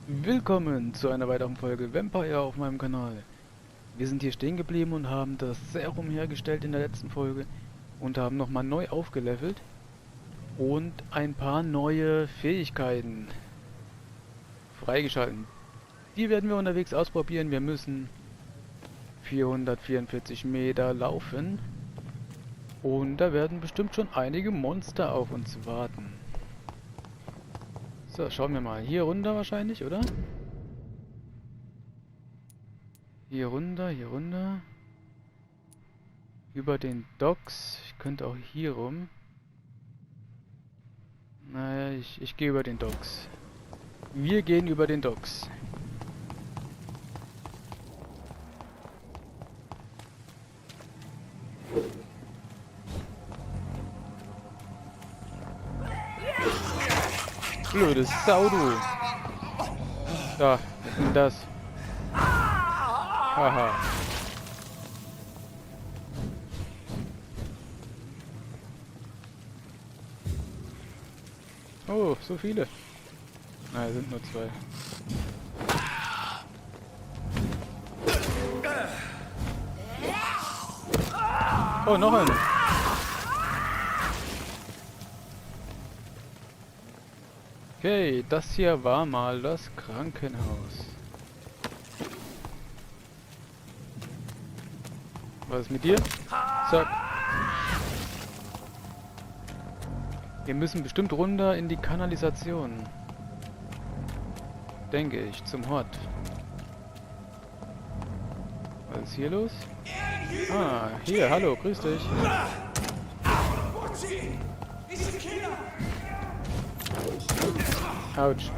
Willkommen zu einer weiteren Folge Vampyr auf meinem Kanal. Wir sind hier stehen geblieben und haben das Serum hergestellt in der letzten Folge und haben nochmal neu aufgelevelt und ein paar neue Fähigkeiten freigeschalten. Die werden wir unterwegs ausprobieren. Wir müssen 444 Meter laufen und da werden bestimmt schon einige Monster auf uns warten. So, schauen wir mal. Hier runter wahrscheinlich, oder? Hier runter, hier runter. Über den Docks. Ich könnte auch hier rum. Naja, ich gehe über den Docks. Wir gehen über den Docks. Blöde Sau, du. Da, was ist das? Haha. Oh, so viele. Nein, sind nur zwei. Oh, noch einer. Okay, das hier war mal das Krankenhaus. Was ist mit dir? Zack. Wir müssen bestimmt runter in die Kanalisation. Denke ich, zum Hort. Was ist hier los? Ah, hier, hallo, grüß dich. Autsch.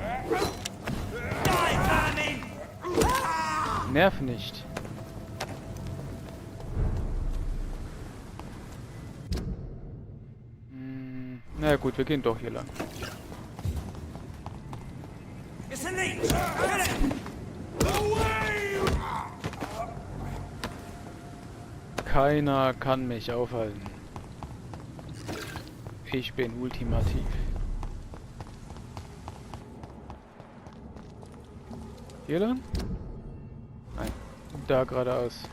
Nerv nicht. Na gut, wir gehen doch hier lang. Keiner kann mich aufhalten. Ich bin ultimativ. Hier lang? Nein, da geradeaus.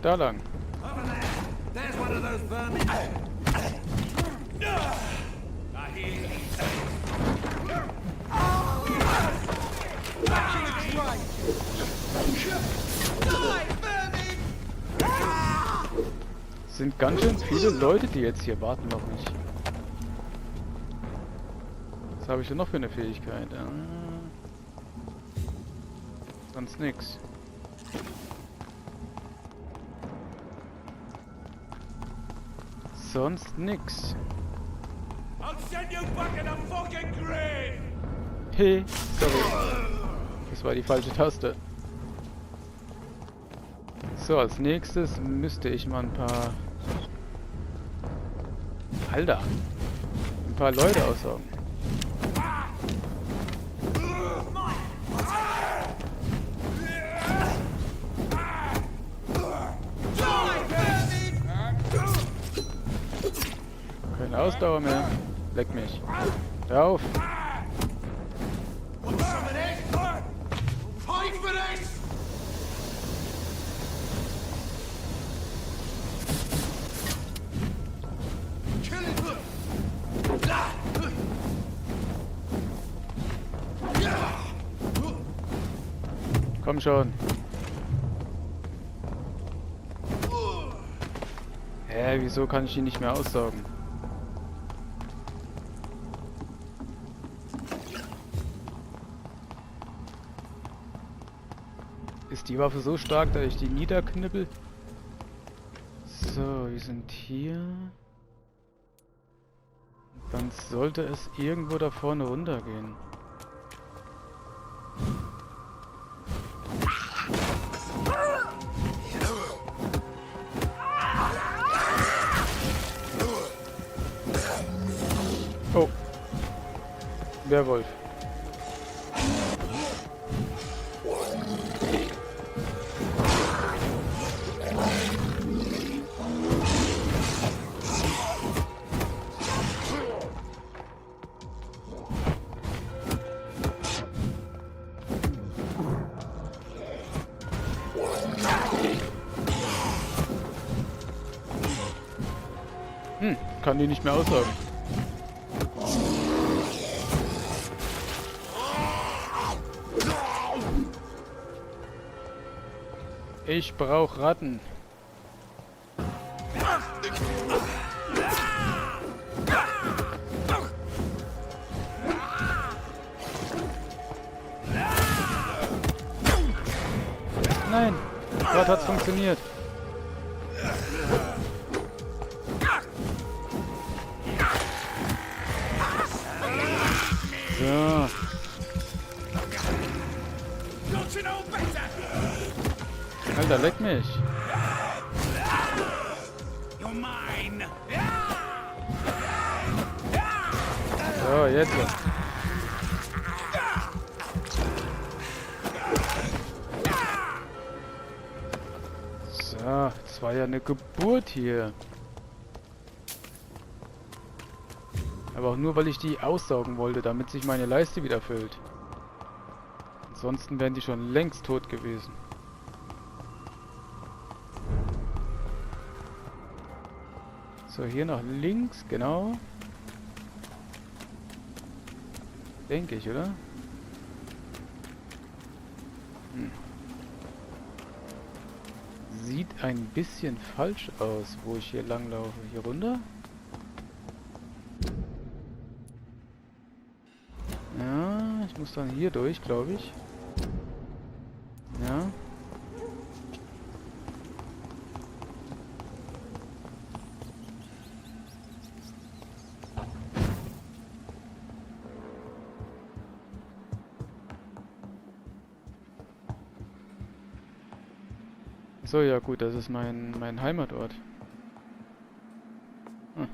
Da lang. Sind ganz schön viele Leute, die jetzt hier warten auf mich. Was habe ich denn noch für eine Fähigkeit? Sonst nix. Sonst nix. Hey, sorry. Das war die falsche Taste. So, als nächstes müsste ich mal ein paar... Alter! Ein paar Leute aussaugen. Keine Ausdauer mehr. Leck mich. Hör auf! Komm schon. Hä, wieso kann ich ihn nicht mehr aussaugen? Ist die Waffe so stark, dass ich die niederknibbel? So, wir sind hier. Dann sollte es irgendwo da vorne runtergehen. Oh. Werwolf. Kann die nicht mehr aussaugen. Ich brauche Ratten. Nein, gerade hat's funktioniert. So. Alter, leck mich. So, jetzt. So, das war ja eine Geburt hier. Aber auch nur, weil ich die aussaugen wollte, damit sich meine Leiste wieder füllt. Ansonsten wären die schon längst tot gewesen. So, hier nach links, genau. Denke ich, oder? Sieht ein bisschen falsch aus, wo ich hier lang laufe. Hier runter? Ja, ich muss dann hier durch, glaube ich. Ja. So, ja gut, das ist mein Heimatort. Hm.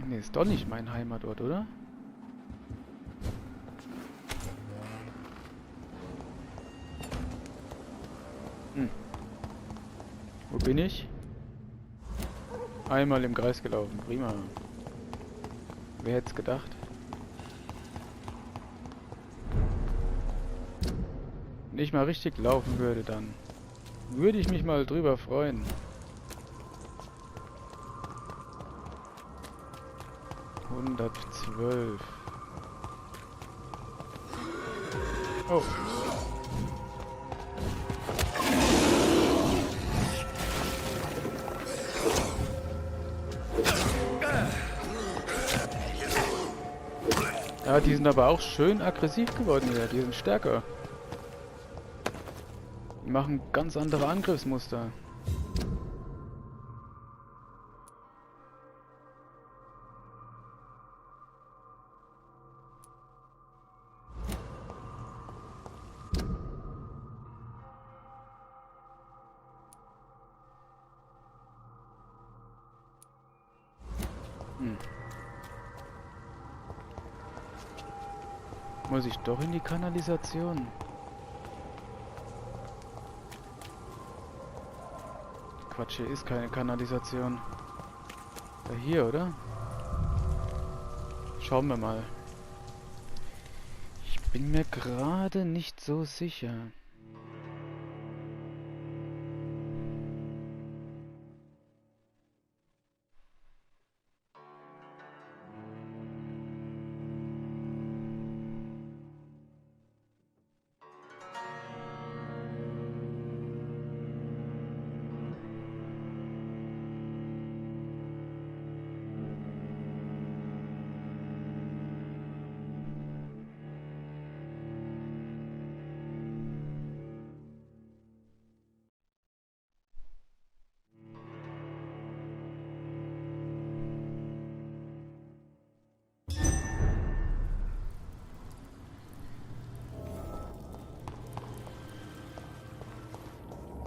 Nee, ist doch nicht mein Heimatort, oder? Wo bin ich? Einmal im Kreis gelaufen, prima. Wer hätte es gedacht? Wenn ich mal richtig laufen würde, dann würde ich mich mal drüber freuen. ...112. Oh. Ja, die sind aber auch schön aggressiv geworden hier. Die sind stärker. Die machen ganz andere Angriffsmuster. Muss ich doch in die Kanalisation? Quatsch, hier ist keine Kanalisation. Ja, hier, oder? Schauen wir mal. Ich bin mir gerade nicht so sicher.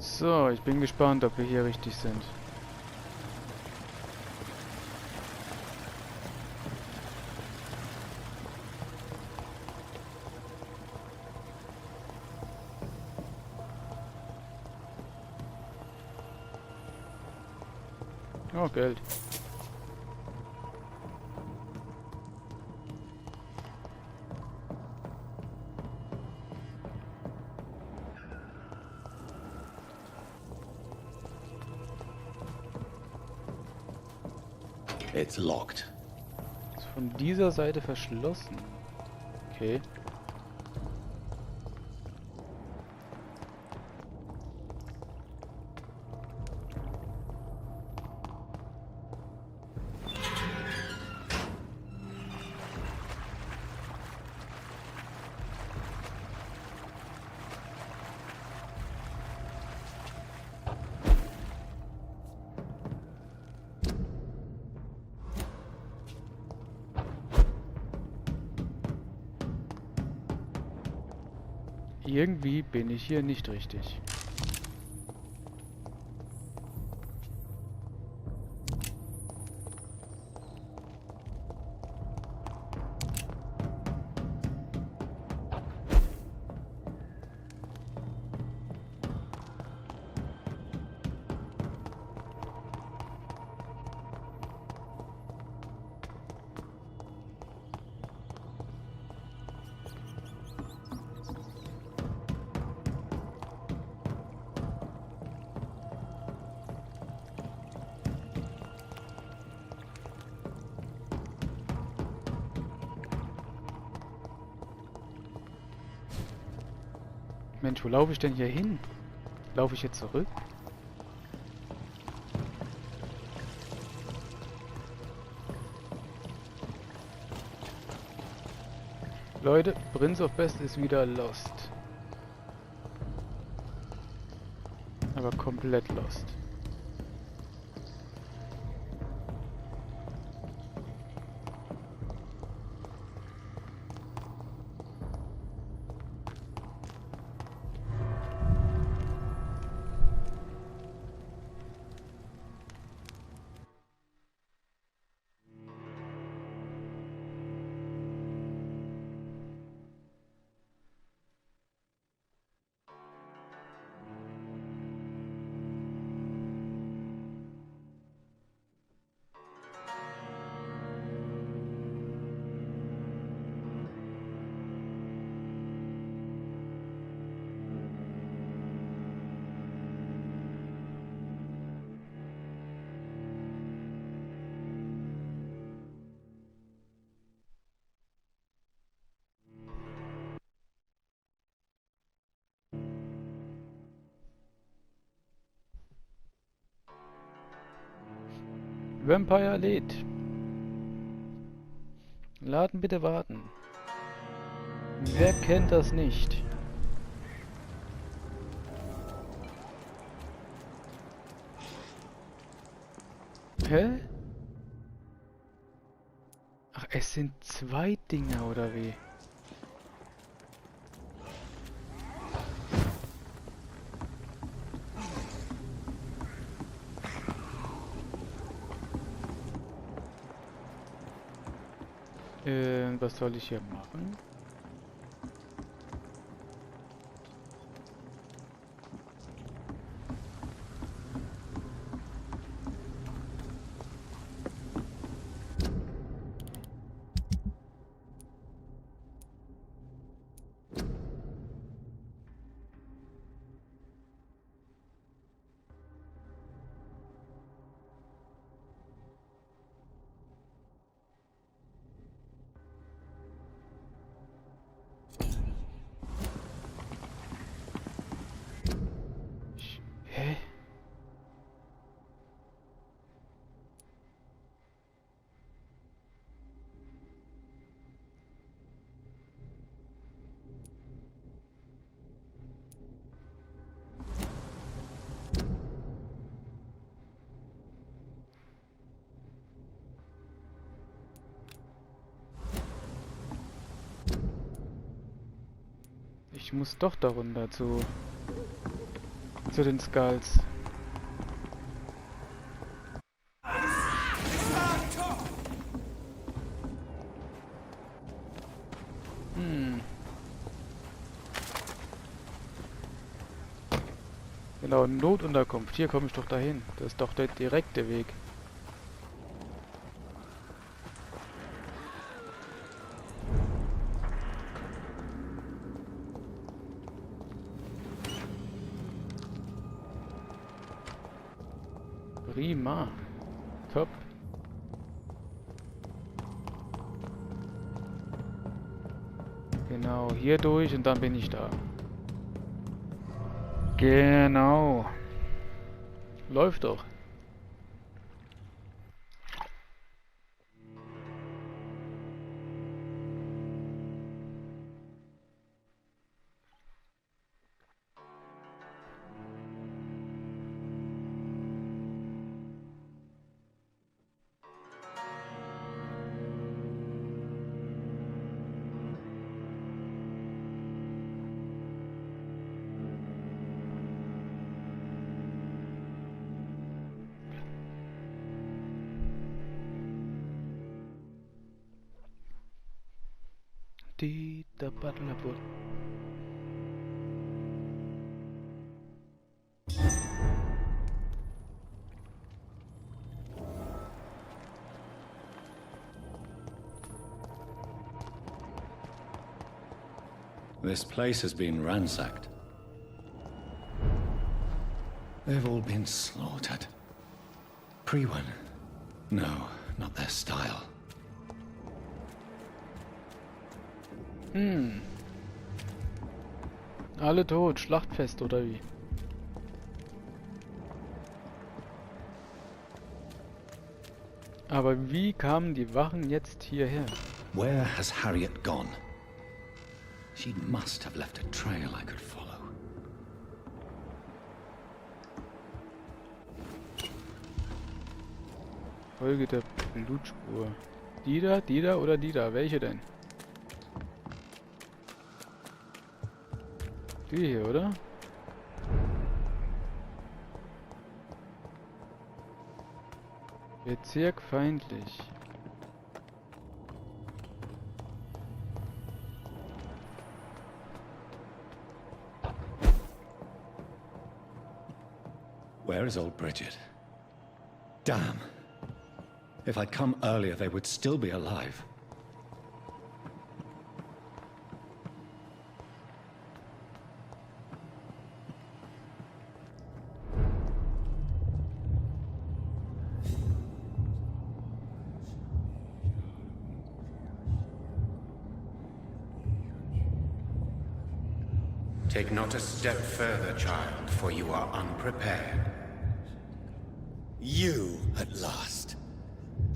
So, ich bin gespannt, ob wir hier richtig sind. Oh, Geld. It's locked. Ist von dieser Seite verschlossen. Okay. Irgendwie bin ich hier nicht richtig. Mensch, wo laufe ich denn hier hin? Laufe ich jetzt zurück? Leute, Prince of Best ist wieder lost. Aber komplett lost. Vampyr lädt. Laden bitte warten. Wer kennt das nicht? Hä? Ach, es sind zwei Dinger, oder wie? Was soll ich hier machen? Hä? Ich muss doch darunter zu den Skulls. Genau, Notunterkunft. Hier komme ich doch dahin. Das ist doch der direkte Weg. Prima. Top. Genau, hier durch und dann bin ich da. Genau. Läuft doch. Die der Butlerboot. This place has been ransacked. They've all been slaughtered. Pre-one? No, not their style. Alle tot, Schlachtfest oder wie? Aber wie kamen die Wachen jetzt hierher? Where has Harriet gone? She must have left a trail I could follow. Folge der Blutspur. Die da oder die da? Welche denn? Die hier, oder? Bezirk feindlich. Where is old Bridget? Damn. If I'd come earlier, they would still be alive. Take not a step further, child, for you are unprepared. You, at last.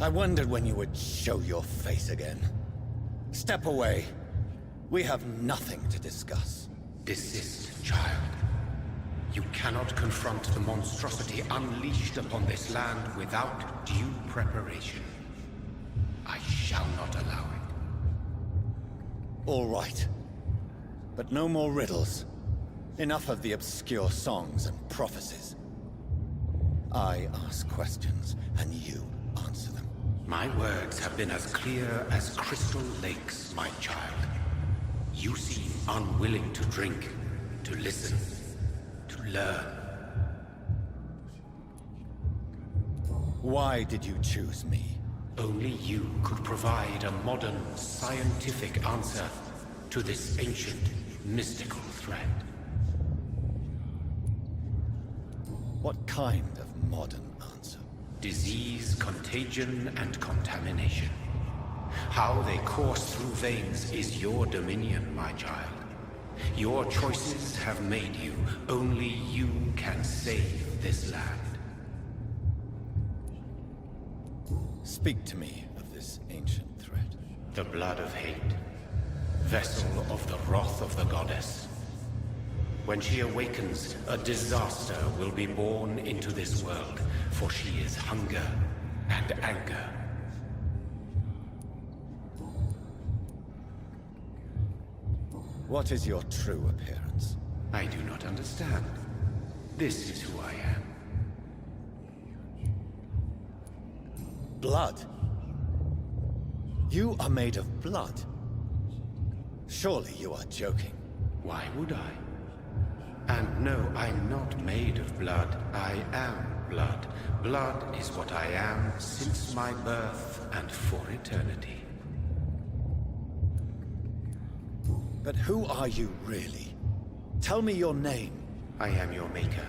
I wondered when you would show your face again. Step away. We have nothing to discuss. Desist, child. You cannot confront the monstrosity unleashed upon this land without due preparation. I shall not allow it. All right. But no more riddles. Enough of the obscure songs and prophecies. I ask questions, and you answer them. My words have been as clear as crystal lakes, my child. You seem unwilling to drink, to listen, to learn. Why did you choose me? Only you could provide a modern, scientific answer to this ancient, mystical threat. What kind of modern answer? Disease, contagion, and contamination. How they course through veins is your dominion, my child. Your choices have made you. Only you can save this land. Speak to me of this ancient threat. The blood of hate. Vessel of the wrath of the goddess. When she awakens, a disaster will be born into this world, for she is hunger and anger. What is your true appearance? I do not understand. This is who I am. Blood? You are made of blood. Surely you are joking. Why would I? And no, I'm not made of blood. I am blood. Blood is what I am since my birth and for eternity. But who are you really? Tell me your name. I am your maker.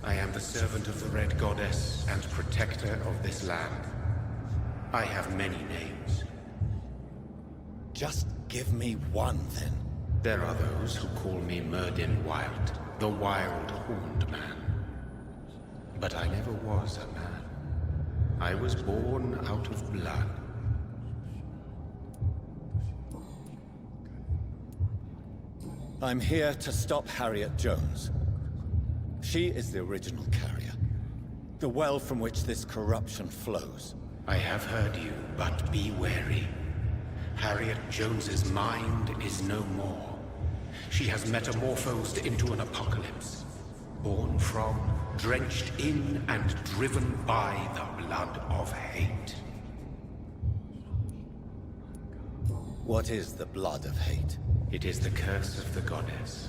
I am the servant of the Red Goddess and protector of this land. I have many names. Just Give me one, then. There are those who call me Myrddin Wild, the Wild Horned Man. But I never was a man. I was born out of blood. I'm here to stop Harriet Jones. She is the original carrier. The well from which this corruption flows. I have heard you, but be wary. Harriet Jones's mind is no more. She has metamorphosed into an apocalypse. Born from, drenched in, and driven by the blood of hate. What is the blood of hate? It is the curse of the goddess.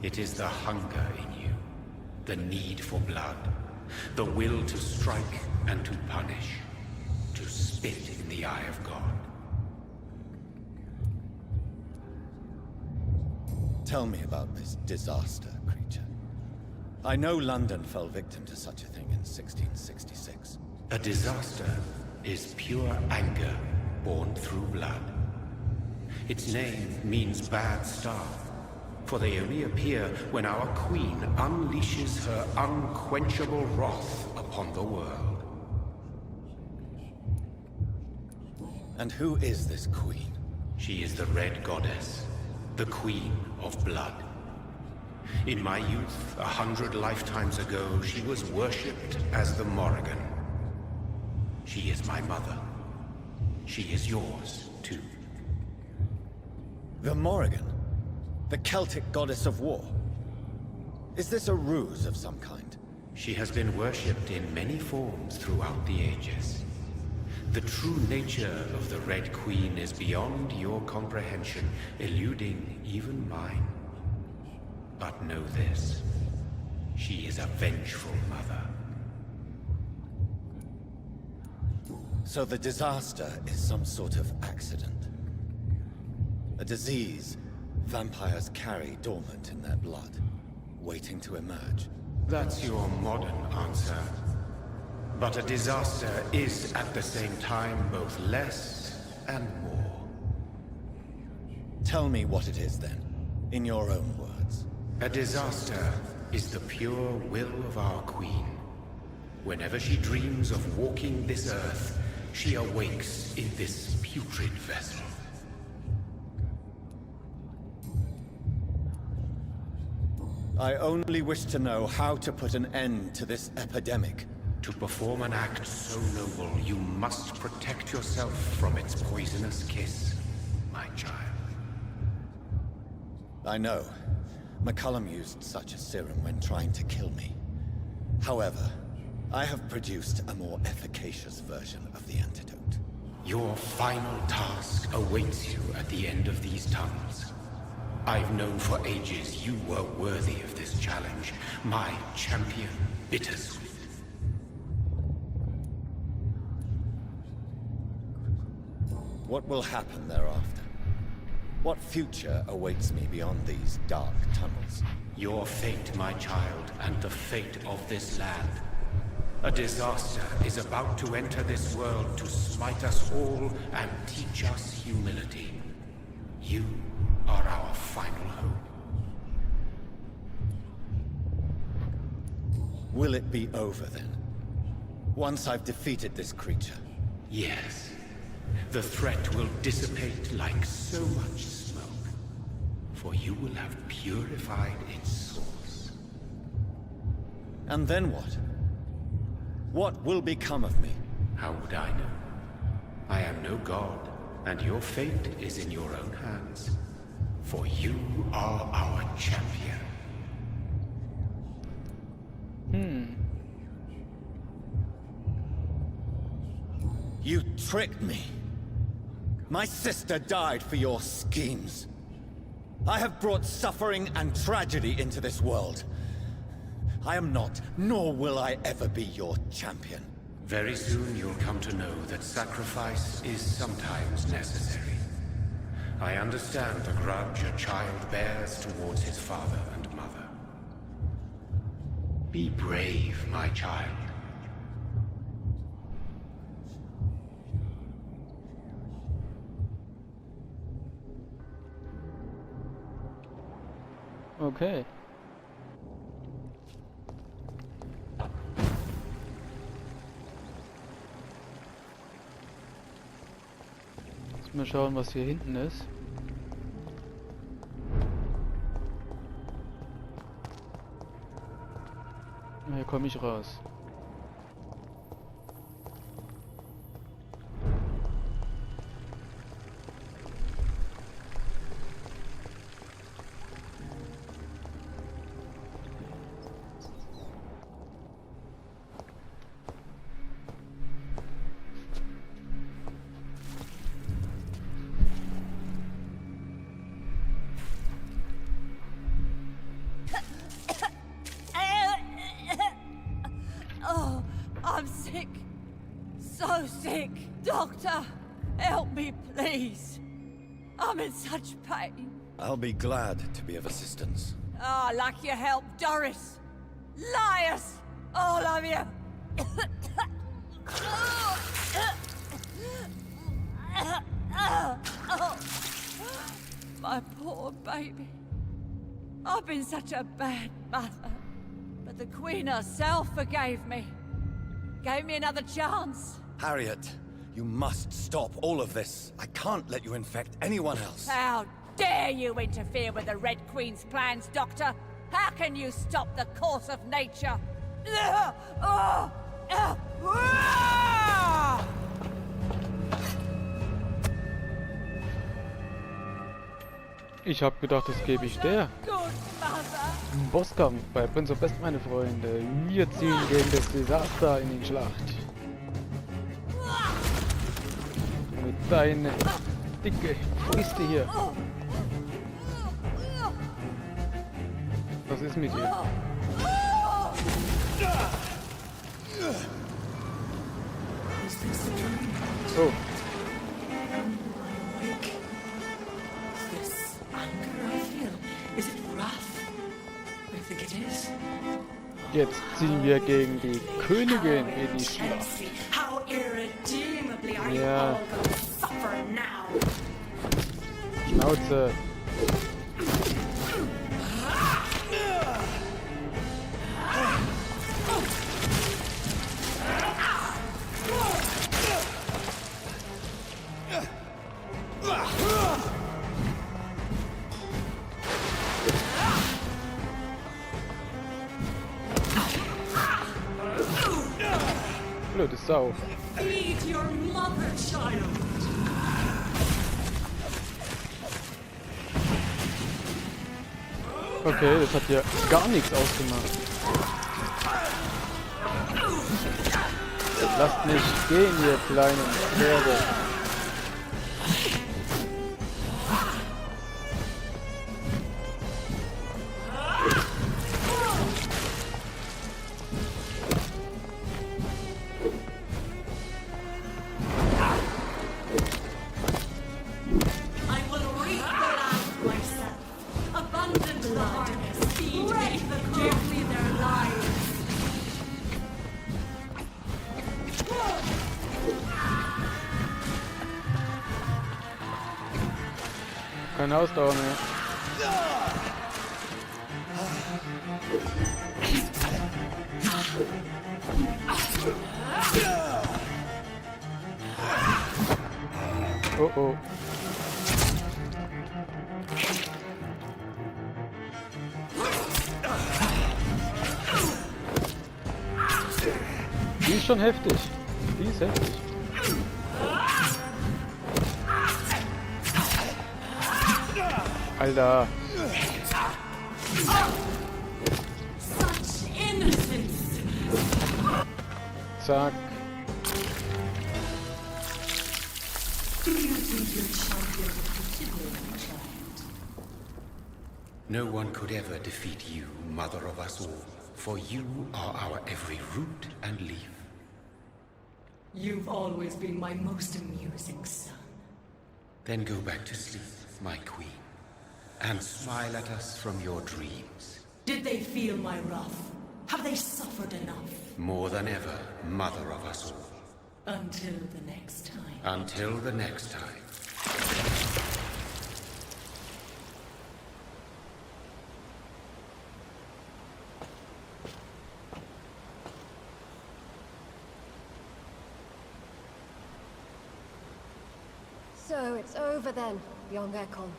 It is the hunger in you, the need for blood, the will to strike and to punish, to spit in the eye of God. Tell me about this disaster, creature. I know London fell victim to such a thing in 1666. A disaster is pure anger born through blood. Its name means bad star, for they only appear when our queen unleashes her unquenchable wrath upon the world. And who is this queen? She is the Red Goddess, the Queen of Blood. In my youth, 100 lifetimes ago, she was worshipped as the Morrigan. She is my mother. She is yours, too. The Morrigan? The Celtic goddess of war? Is this a ruse of some kind? She has been worshipped in many forms throughout the ages. The true nature of the Red Queen is beyond your comprehension, eluding even mine. But know this, she is a vengeful mother. So the disaster is some sort of accident. A disease vampires carry dormant in their blood, waiting to emerge. That's your modern answer. But a disaster is at the same time both less and more. Tell me what it is then, in your own words. A disaster is the pure will of our queen. Whenever she dreams of walking this earth, she awakes in this putrid vessel. I only wish to know how to put an end to this epidemic. To perform an act so noble, you must protect yourself from its poisonous kiss, my child. I know. McCullum used such a serum when trying to kill me. However, I have produced a more efficacious version of the antidote. Your final task awaits you at the end of these tunnels. I've known for ages you were worthy of this challenge, my champion, Bittersweet. What will happen thereafter? What future awaits me beyond these dark tunnels? Your fate, my child, and the fate of this land. A disaster is about to enter this world to smite us all and teach us humility. You are our final hope. Will it be over then? Once I've defeated this creature? Yes. The threat will dissipate like so much smoke, for you will have purified its source. And then what? What will become of me? How would I know? I am no god, and your fate is in your own hands. For you are our champion. You tricked me. My sister died for your schemes. I have brought suffering and tragedy into this world. I am not, nor will I ever be your champion. Very soon you'll come to know that sacrifice is sometimes necessary. I understand the grudge a child bears towards his father and mother. Be brave, my child. Okay. Jetzt mal schauen, was hier hinten ist. Hier komme ich raus. Oh, I'm sick. So sick. Doctor, help me, please. I'm in such pain. I'll be glad to be of assistance. Ah, like your help, Doris. Liars! All of you! My poor baby. I've been such a bad mother. But the Queen herself forgave me. Gave me another chance. Harriet, you must stop all of this. I can't let you infect anyone else. How dare you interfere with the Red Queen's plans, Doctor? How can you stop the course of nature? Ich hab gedacht, das gebe ich der. Good mother. Ein Bosskampf bei Prince of Best, meine Freunde. Wir ziehen gegen das Desaster in die Schlacht. Mit deinen dicke Fäuste hier. Was ist mit dir? Oh. This anger I feel, is it wrath? I think it is. Jetzt ziehen wir gegen die Königin in die Schlacht. How irredeemably are you Ja. all gonna suffer now? Schnauze. Blöde Sau. Feed your mother, child. Okay, das hat ja gar nichts ausgemacht. Lasst mich gehen, ihr kleinen Pferde. I will reap the land myself. Abundant land. Feed me, give me their lives. Keine Ausdauer mehr. Oh oh. Die ist schon heftig. Die ist heftig. Alter. Such innocence. Zack. Do you think your champion would consider me, child? No one could ever defeat you, mother of us all, for you are our every root and leaf. You've always been my most amusing son. Then go back to sleep, my queen, and smile at us from your dreams. Did they feel my wrath? Have they suffered enough? More than ever, mother of us all. Until the next time. Until the next time. So it's over then, young Ekon.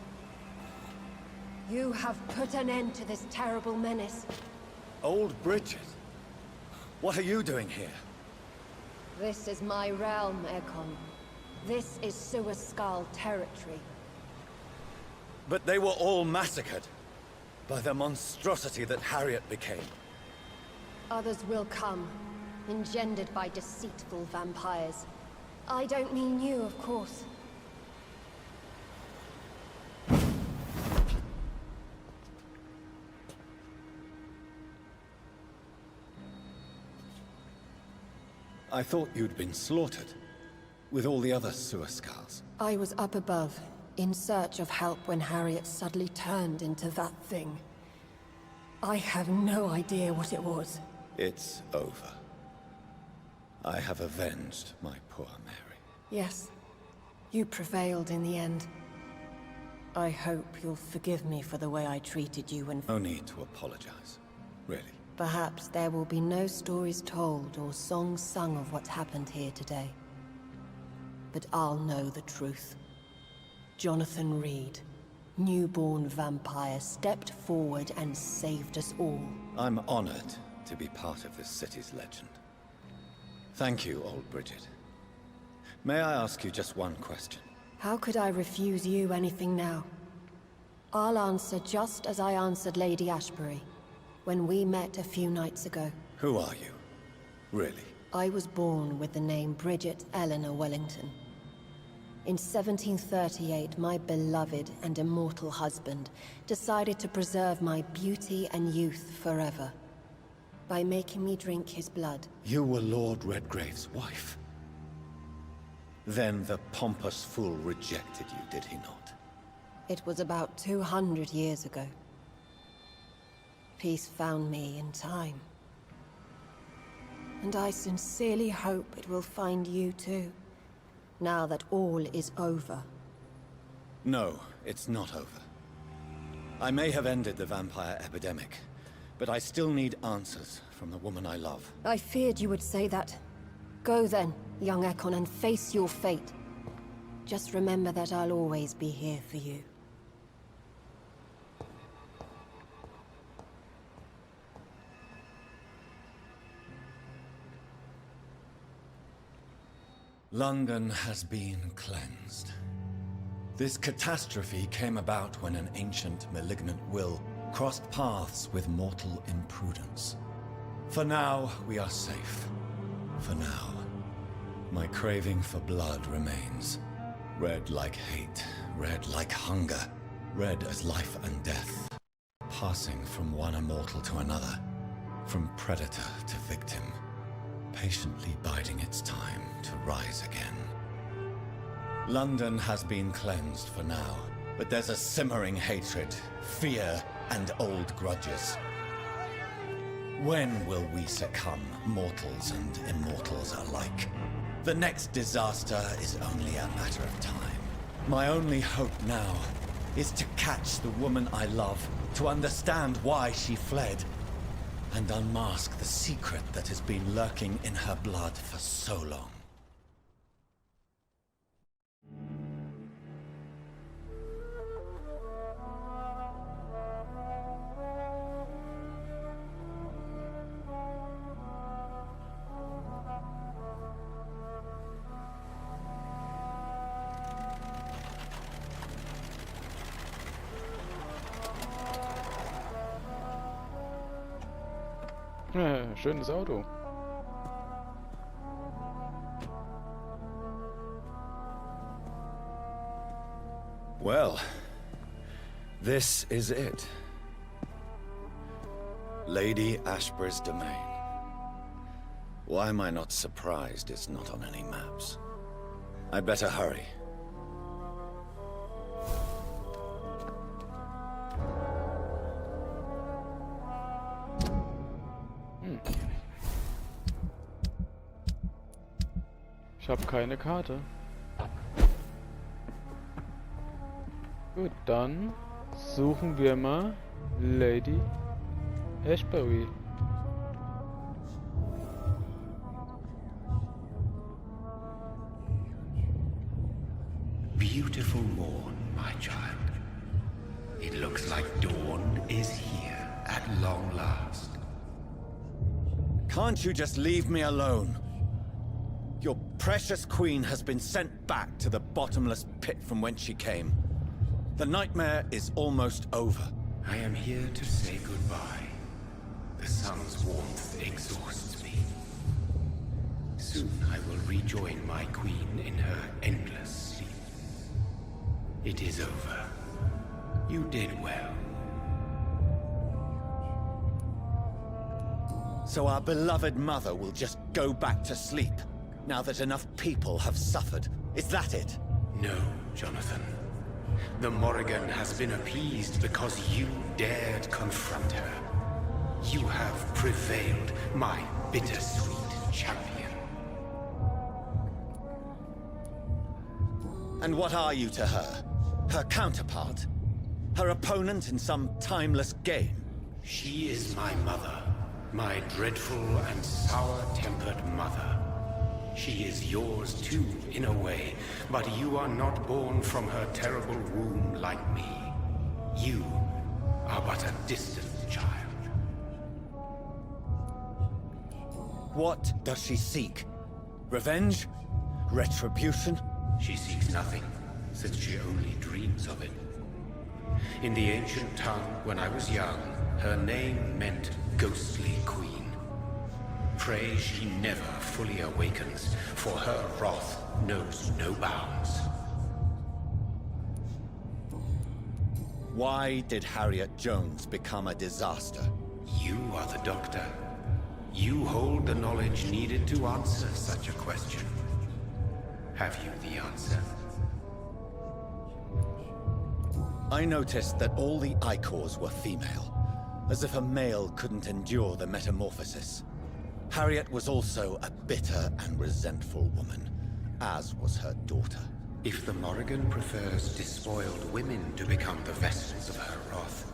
You have put an end to this terrible menace. Old Bridget? What are you doing here? This is my realm, Ekon. This is Suascal territory. But they were all massacred by the monstrosity that Harriet became. Others will come, engendered by deceitful vampires. I don't mean you, of course. I thought you'd been slaughtered, with all the other Suascals. I was up above, in search of help when Harriet suddenly turned into that thing. I have no idea what it was. It's over. I have avenged my poor Mary. Yes, you prevailed in the end. I hope you'll forgive me for the way I treated you and... No need to apologize, really. Perhaps there will be no stories told or songs sung of what happened here today. But I'll know the truth. Jonathan Reed, newborn vampire, stepped forward and saved us all. I'm honored to be part of this city's legend. Thank you, old Bridget. May I ask you just one question? How could I refuse you anything now? I'll answer just as I answered Lady Ashbury when we met a few nights ago. Who are you? Really? I was born with the name Bridget Eleanor Wellington. In 1738, my beloved and immortal husband decided to preserve my beauty and youth forever by making me drink his blood. You were Lord Redgrave's wife. Then the pompous fool rejected you, did he not? It was about 200 years ago. Peace found me in time. And I sincerely hope it will find you too, now that all is over. No, it's not over. I may have ended the vampire epidemic, but I still need answers from the woman I love. I feared you would say that. Go then, young Ekon, and face your fate. Just remember that I'll always be here for you. London has been cleansed. This catastrophe came about when an ancient, malignant will crossed paths with mortal imprudence. For now, we are safe. For now. My craving for blood remains. Red like hate, red like hunger, red as life and death. Passing from one immortal to another, from predator to victim. Patiently biding its time to rise again. London has been cleansed for now, but there's a simmering hatred, fear, and old grudges. When will we succumb, mortals and immortals alike? The next disaster is only a matter of time. My only hope now is to catch the woman I love, to understand why she fled, and unmask the secret that has been lurking in her blood for so long. Schönes Auto. Well, this is it. Lady Ashbury's domain. Why am I not surprised it's not on any maps? I'd better hurry. Ich habe keine Karte. Gut, dann suchen wir mal Lady Ashbury. Beautiful morn, my child. It looks like dawn is here at long last. Can't you just leave me alone? Your precious queen has been sent back to the bottomless pit from whence she came. The nightmare is almost over. I am here to say goodbye. The sun's warmth exhausts me. Soon I will rejoin my queen in her endless sleep. It is over. You did well. So our beloved mother will just go back to sleep, now that enough people have suffered. Is that it? No, Jonathan. The Morrigan has been appeased because you dared confront her. You have prevailed, my bittersweet champion. And what are you to her? Her counterpart? Her opponent in some timeless game? She is my mother, my dreadful and sour-tempered mother. She is yours too, in a way, but you are not born from her terrible womb like me. You are but a distant child. What does she seek? Revenge? Retribution? She seeks nothing, since she only dreams of it. In the ancient tongue, when I was young, her name meant Ghostly Queen. Pray she never fully awakens, for her wrath knows no bounds. Why did Harriet Jones become a disaster? You are the doctor. You hold the knowledge needed to answer such a question. Have you the answer? I noticed that all the Icors were female, as if a male couldn't endure the metamorphosis. Harriet was also a bitter and resentful woman, as was her daughter. If the Morrigan prefers despoiled women to become the vessels of her wrath,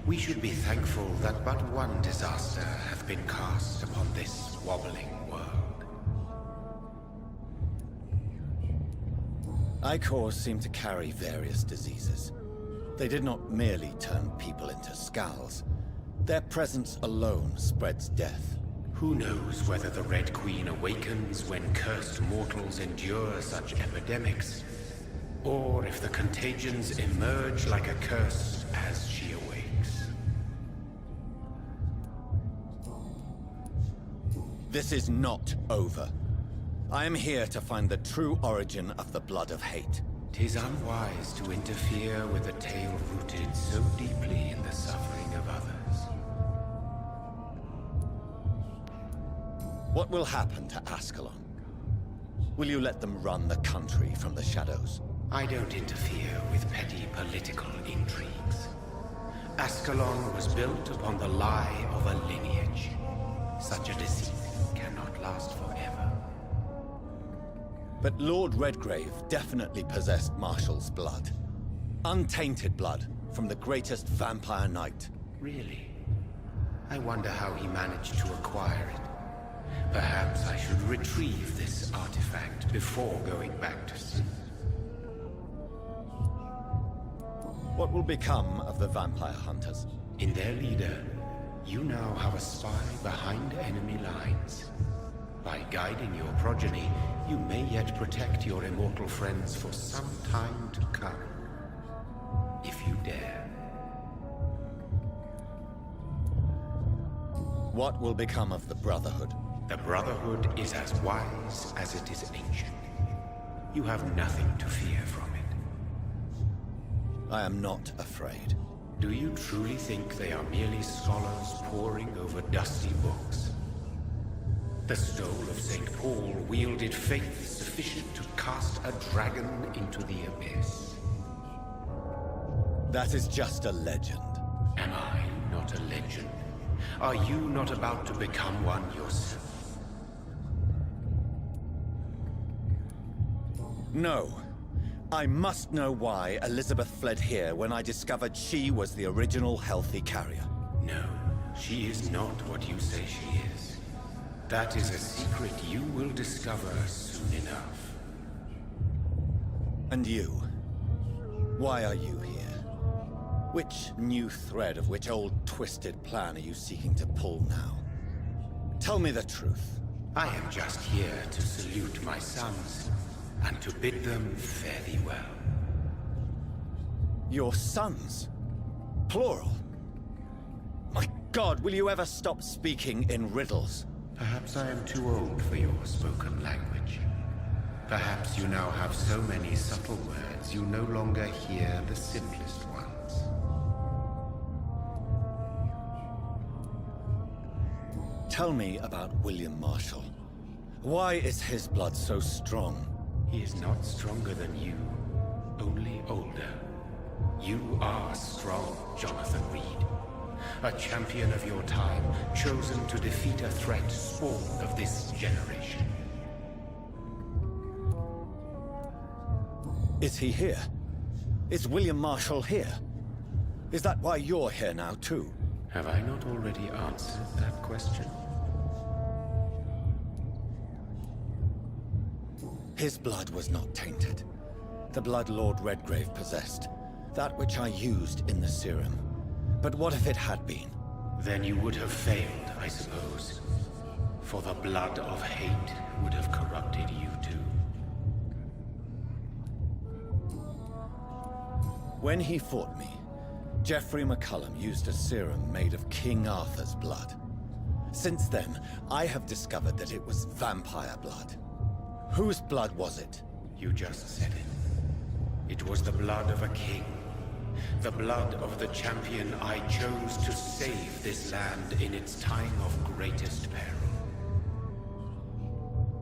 we should be thankful that but one disaster hath been cast upon this wobbling world. Icors seem to carry various diseases. They did not merely turn people into skulls. Their presence alone spreads death. Who knows whether the Red Queen awakens when cursed mortals endure such epidemics, or if the contagions emerge like a curse as she awakes. This is not over. I am here to find the true origin of the blood of hate. 'Tis unwise to interfere with a tale rooted so deeply in the suffering of others. What will happen to Ascalon? Will you let them run the country from the shadows? I don't interfere with petty political intrigues. Ascalon was built upon the lie of a lineage. Such a deceit cannot last forever. But Lord Redgrave definitely possessed Marshall's blood. Untainted blood from the greatest vampire knight. Really? I wonder how he managed to acquire it. Perhaps I should retrieve this artifact before going back to sea. What will become of the vampire hunters? In their leader, you now have a spy behind enemy lines. By guiding your progeny, you may yet protect your immortal friends for some time to come. If you dare. What will become of the Brotherhood? The Brotherhood is as wise as it is ancient. You have nothing to fear from it. I am not afraid. Do you truly think they are merely scholars poring over dusty books? The stole of St. Paul wielded faith sufficient to cast a dragon into the abyss. That is just a legend. Am I not a legend? Are you not about to become one yourself? No. I must know why Elizabeth fled here when I discovered she was the original healthy carrier. No, she is not what you say she is. That is a secret you will discover soon enough. And you? Why are you here? Which new thread of which old twisted plan are you seeking to pull now? Tell me the truth. I am just here to salute my sons, and to bid them fare thee well. Your sons? Plural? My God, will you ever stop speaking in riddles? Perhaps I am too old for your spoken language. Perhaps you now have so many subtle words you no longer hear the simplest ones. Tell me about William Marshall. Why is his blood so strong? He is not stronger than you, only older. You are strong, Jonathan Reed. A champion of your time, chosen to defeat a threat spawned of this generation. Is he here? Is William Marshall here? Is that why you're here now, too? Have I not already answered that question? His blood was not tainted. The blood Lord Redgrave possessed. That which I used in the serum. But what if it had been? Then you would have failed, I suppose. For the blood of hate would have corrupted you too. When he fought me, Geoffrey McCullum used a serum made of King Arthur's blood. Since then, I have discovered that it was vampire blood. Whose blood was it? You just said it. It was the blood of a king. The blood of the champion I chose to save this land in its time of greatest peril.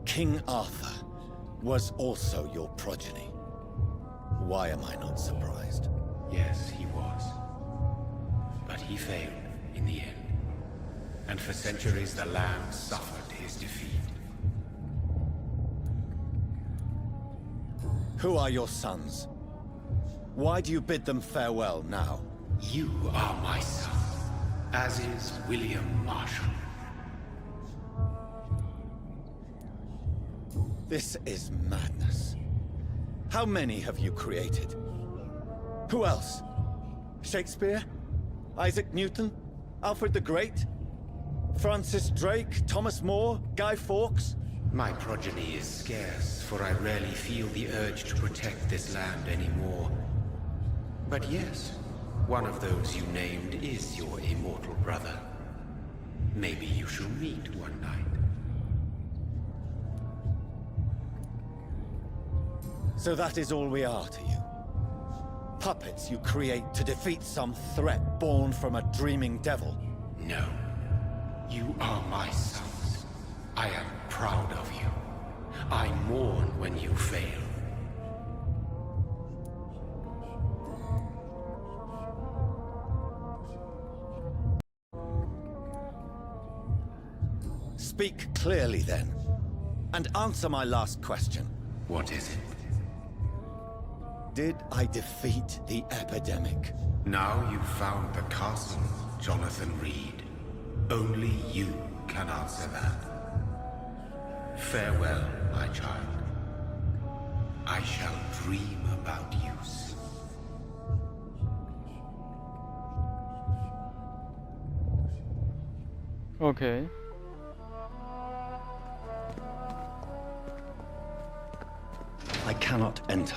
King Arthur was also your progeny. Why am I not surprised? Yes, he was. But he failed in the end. And for centuries the land suffered his defeat. Who are your sons? Why do you bid them farewell now? You are my son, as is William Marshall. This is madness. How many have you created? Who else? Shakespeare? Isaac Newton? Alfred the Great? Francis Drake? Thomas More? Guy Fawkes? My progeny is scarce, for I rarely feel the urge to protect this land anymore. But yes, one of those you named is your immortal brother. Maybe you shall meet one night. So that is all we are to you? Puppets you create to defeat some threat born from a dreaming devil? No. You are my sons. I am proud of you. I mourn when you fail. Speak clearly then, and answer my last question. What is it? Did I defeat the epidemic? Now you've found the castle, Jonathan Reed. Only you can answer that. Farewell, my child. I shall dream about you soon. Okay. I cannot enter.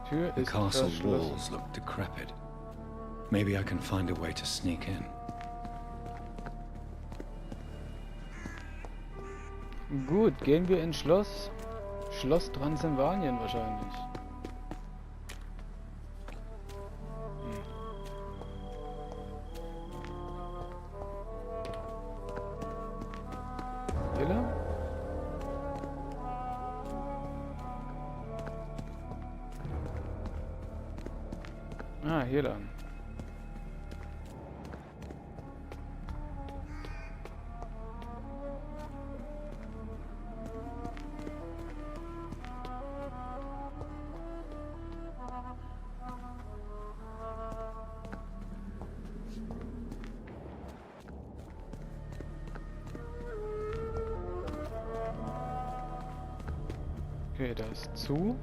Tür The ist castle verschlossen. walls look decrepit. Maybe I can find a way to sneak in. Gut, gehen wir ins Schloss. Schloss Transsilvanien wahrscheinlich. Hier lang? Ah, hier lang. Okay, da ist zu.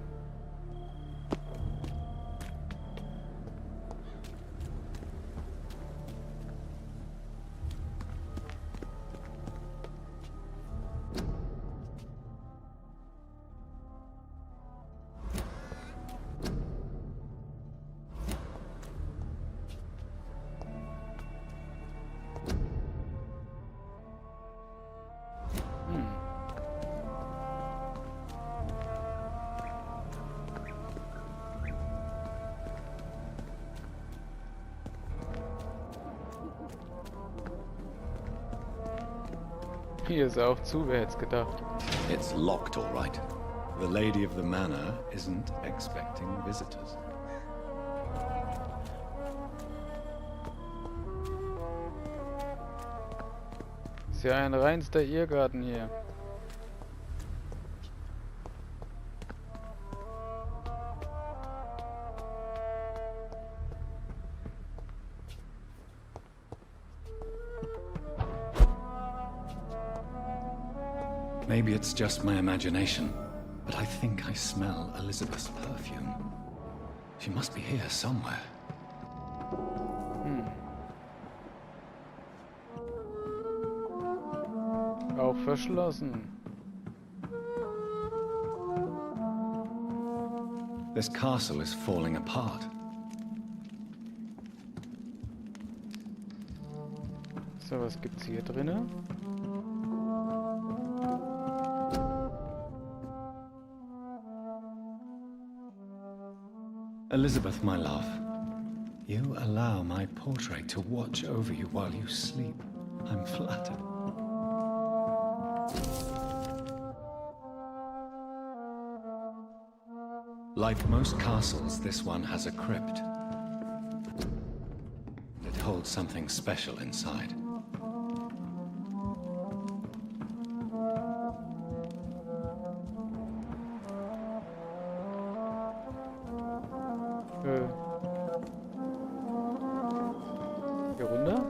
Hier ist er auch zu, wer hätte es gedacht. It's locked, all right. The lady of the manor isn't expecting visitors. Ist ja ein reinster Irrgarten hier. Maybe it's just my imagination, but I think I smell Elizabeth's perfume. She must be here somewhere. Auch verschlossen. This castle is falling apart. So, was gibt's hier drinne? Elizabeth, my love, you allow my portrait to watch over you while you sleep. I'm flattered. Like most castles, this one has a crypt. It holds something special inside. Hier runter?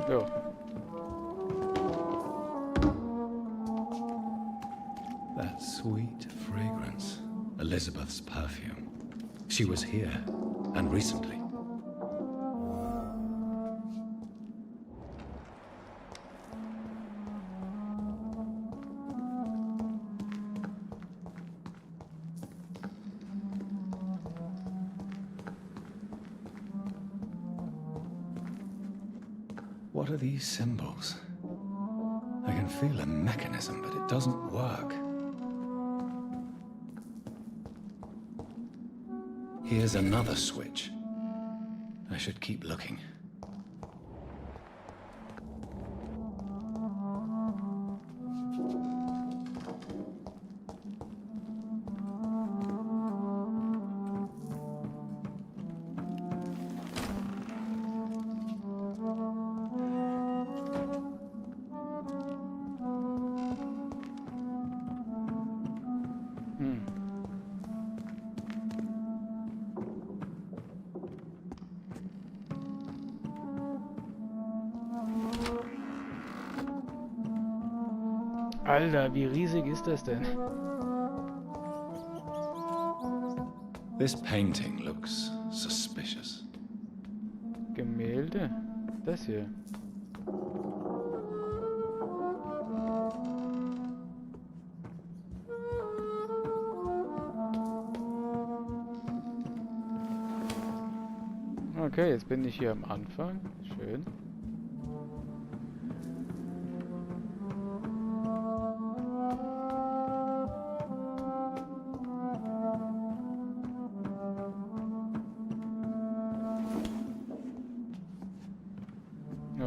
Jo. That sweet fragrance. Elizabeth's perfume. She was here, and recently. What are these symbols? I can feel a mechanism, but it doesn't work. Here's another switch. I should keep looking. Alter, wie riesig ist das denn? This painting looks suspicious. Gemälde? Das hier. Okay, jetzt bin ich hier am Anfang. Schön.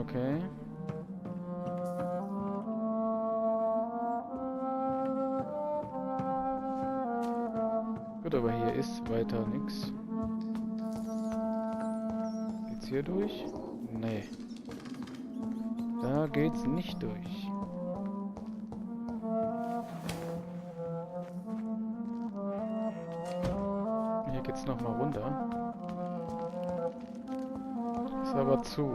Okay. Gut, aber hier ist weiter nichts. Geht's hier durch? Nee. Da geht's nicht durch. Hier geht's nochmal runter. Ist aber zu.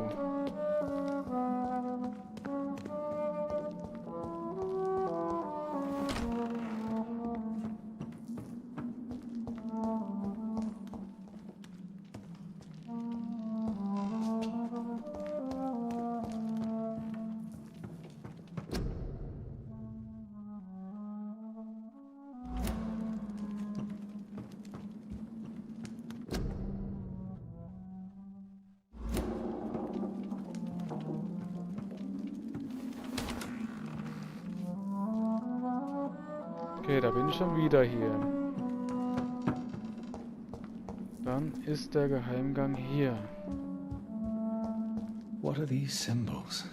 Okay, da bin ich schon wieder hier. Dann ist der Geheimgang hier. What are these symbols?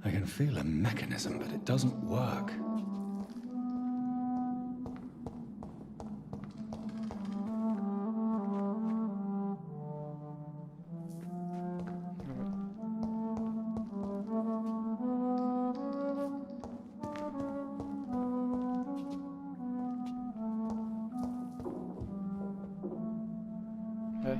I can feel a mechanism, but it doesn't work. Hä?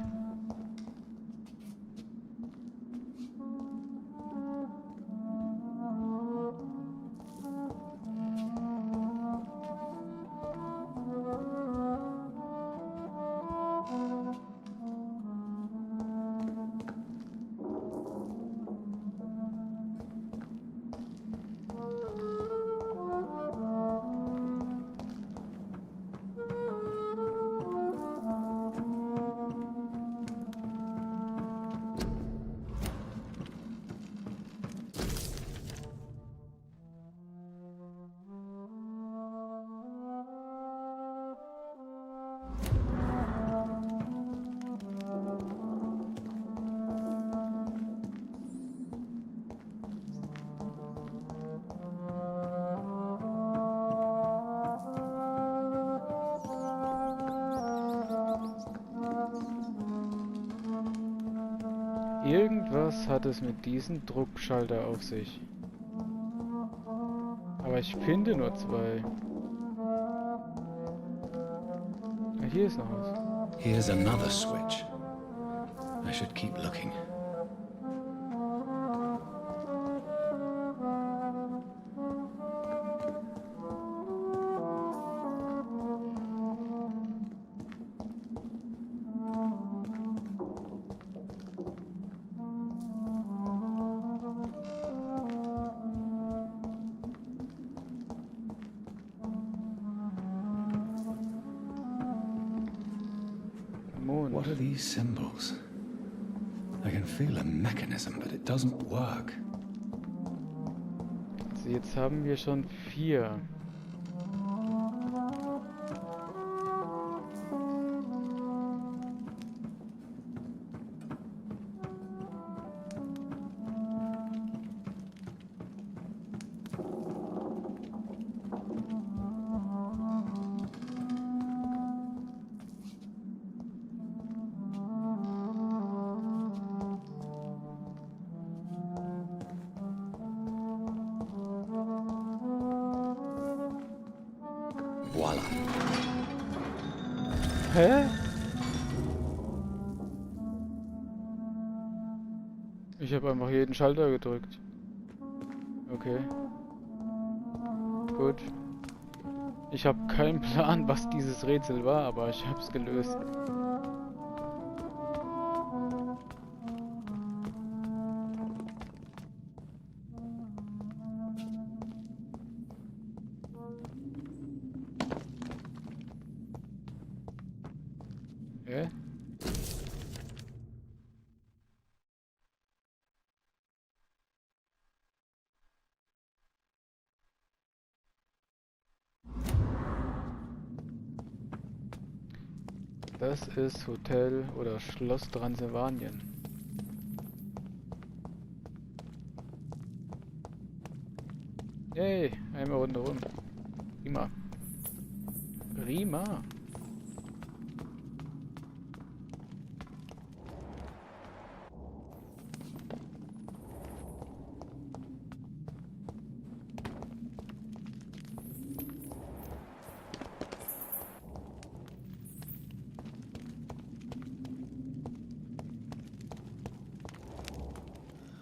Irgendwas hat es mit diesem Druckschalter auf sich. Aber ich finde nur zwei. Ah, hier ist noch was. Here's another switch. I should keep looking. Mond. What are these symbols? I can feel a mechanism, but it doesn't work. Also jetzt haben wir schon 4. Voila. Hä? Ich habe einfach jeden Schalter gedrückt. Okay. Gut. Ich habe keinen Plan, was dieses Rätsel war, aber ich habe es gelöst. Hä? Das ist Hotel oder Schloss Transsilvanien. Yay, einmal rundherum. Prima. Prima.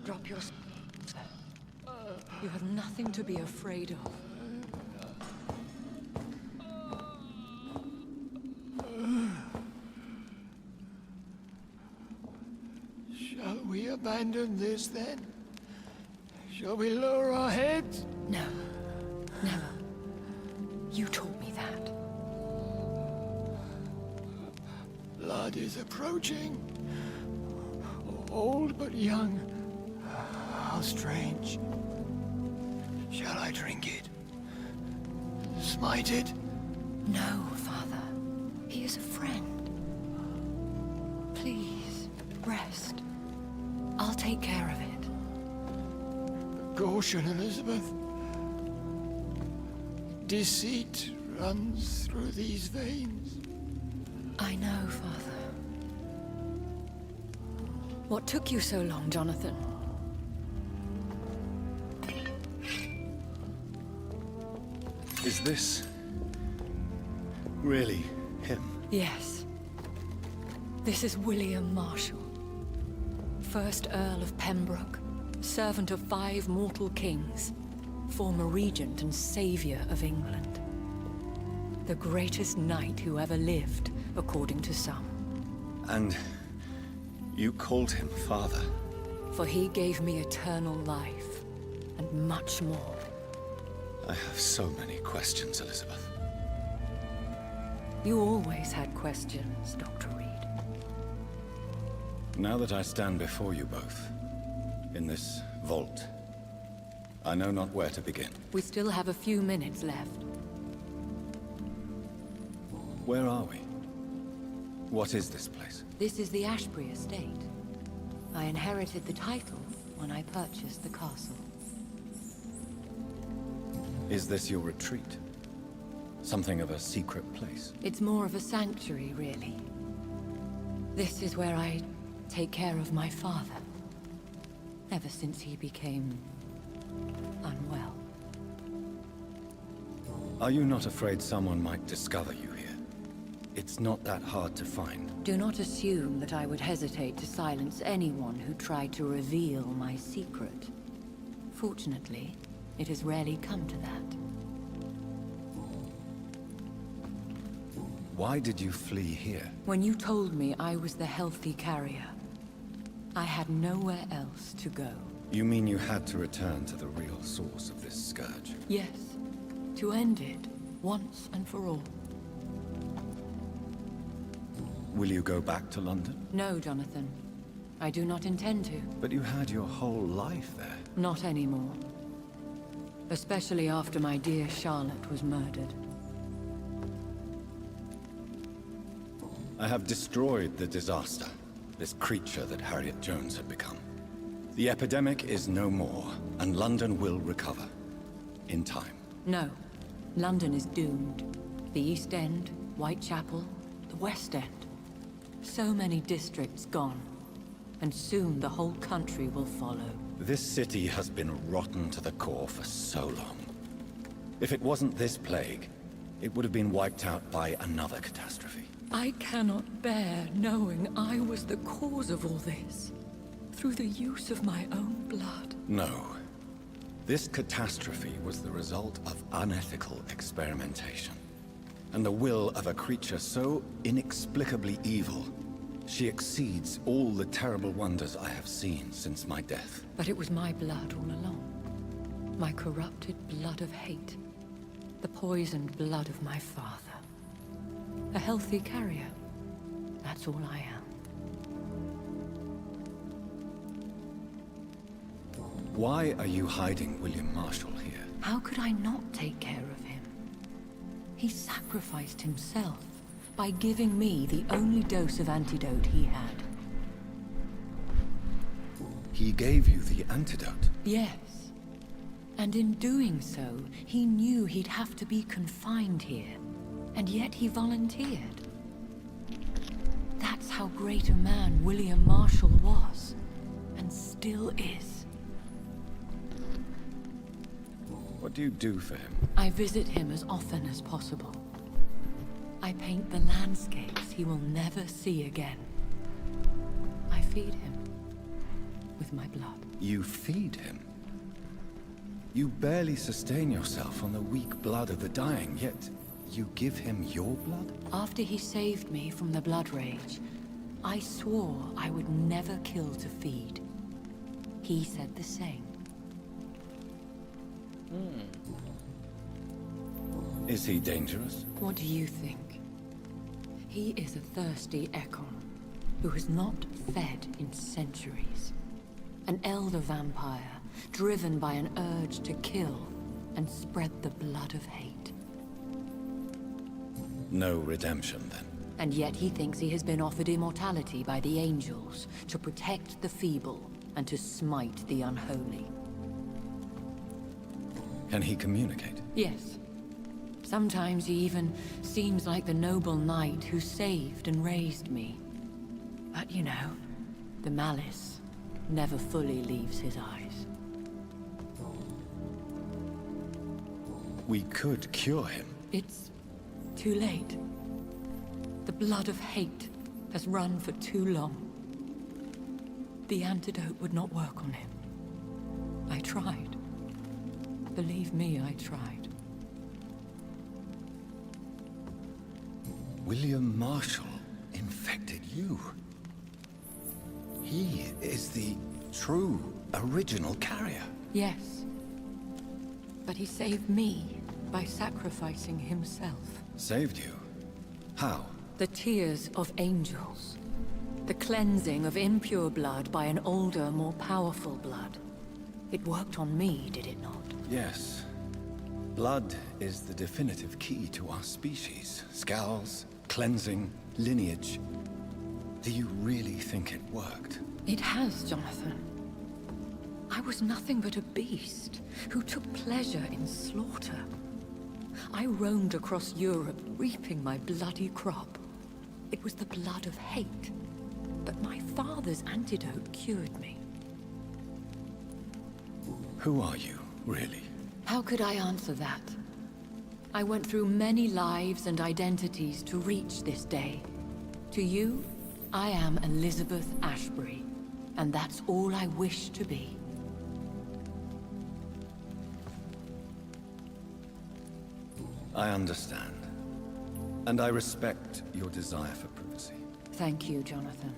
Drop your... You have nothing to be afraid of. Shall we abandon this then? Shall we lower our heads? No. Never. You taught me that. Blood is approaching. Old but young. How strange. Shall I drink it? Smite it? No, Father. He is a friend. Please, rest. I'll take care of it. caution, Elizabeth. Deceit runs through these veins. I know, Father. What took you so long, Jonathan? Is this really him? Yes. This is William Marshall, 1st Earl of Pembroke, servant of 5 mortal kings, former regent and savior of England. The greatest knight who ever lived, according to some. And you called him father? For he gave me eternal life, and much more. I have so many questions, Elizabeth. You always had questions, Dr. Reed. Now that I stand before you both, in this vault, I know not where to begin. We still have a few minutes left. Where are we? What is this place? This is the Ashbury estate. I inherited the title when I purchased the castle. Is this your retreat? Something of a secret place? It's more of a sanctuary, really. This is where I take care of my father. Ever since he became unwell. Are you not afraid someone might discover you here? It's not that hard to find. Do not assume that I would hesitate to silence anyone who tried to reveal my secret. Fortunately, it has rarely come to that. Why did you flee here? When you told me I was the healthy carrier, I had nowhere else to go. You mean you had to return to the real source of this scourge? Yes, to end it, once and for all. Will you go back to London? No, Jonathan. I do not intend to. But you had your whole life there. Not anymore. Especially after my dear Charlotte was murdered. I have destroyed the disaster, this creature that Harriet Jones had become. The epidemic is no more, and London will recover. In time. No. London is doomed. The East End, Whitechapel, the West End. So many districts gone. And soon the whole country will follow. This city has been rotten to the core for so long. If it wasn't this plague, it would have been wiped out by another catastrophe. I cannot bear knowing I was the cause of all this. Through the use of my own blood. No. This catastrophe was the result of unethical experimentation. And the will of a creature so inexplicably evil, she exceeds all the terrible wonders I have seen since my death. But it was my blood all along. My corrupted blood of hate. The poisoned blood of my father. A healthy carrier. That's all I am. Why are you hiding William Marshall here? How could I not take care of him? He sacrificed himself by giving me the only dose of antidote he had. He gave you the antidote? Yes. And in doing so, he knew he'd have to be confined here. And yet he volunteered. That's how great a man William Marshall was. And still is. What do you do for him? I visit him as often as possible. I paint the landscapes he will never see again. I feed him with my blood. You feed him? You barely sustain yourself on the weak blood of the dying, yet you give him your blood? After he saved me from the blood rage, I swore I would never kill to feed. He said the same. Is he dangerous? What do you think? He is a thirsty Ekon, who has not fed in centuries. An elder vampire, driven by an urge to kill and spread the blood of hate. No redemption, then? And yet he thinks he has been offered immortality by the angels to protect the feeble and to smite the unholy. Can he communicate? Yes. Sometimes he even seems like the noble knight who saved and raised me. But you know, the malice never fully leaves his eyes. We could cure him. It's too late. The blood of hate has run for too long. The antidote would not work on him. I tried. Believe me, I tried. William Marshall infected you. He is the true, original carrier. Yes. But he saved me by sacrificing himself. Saved you? How? The tears of angels. The cleansing of impure blood by an older, more powerful blood. It worked on me, did it not? Yes. Blood is the definitive key to our species. Scowls, cleansing, lineage. Do you really think it worked? It has, Jonathan. I was nothing but a beast who took pleasure in slaughter. I roamed across Europe, reaping my bloody crop. It was the blood of hate. But my father's antidote cured me. Who are you, really? How could I answer that? I went through many lives and identities to reach this day. To you, I am Elizabeth Ashbury, and that's all I wish to be. I understand. And I respect your desire for privacy. Thank you, Jonathan.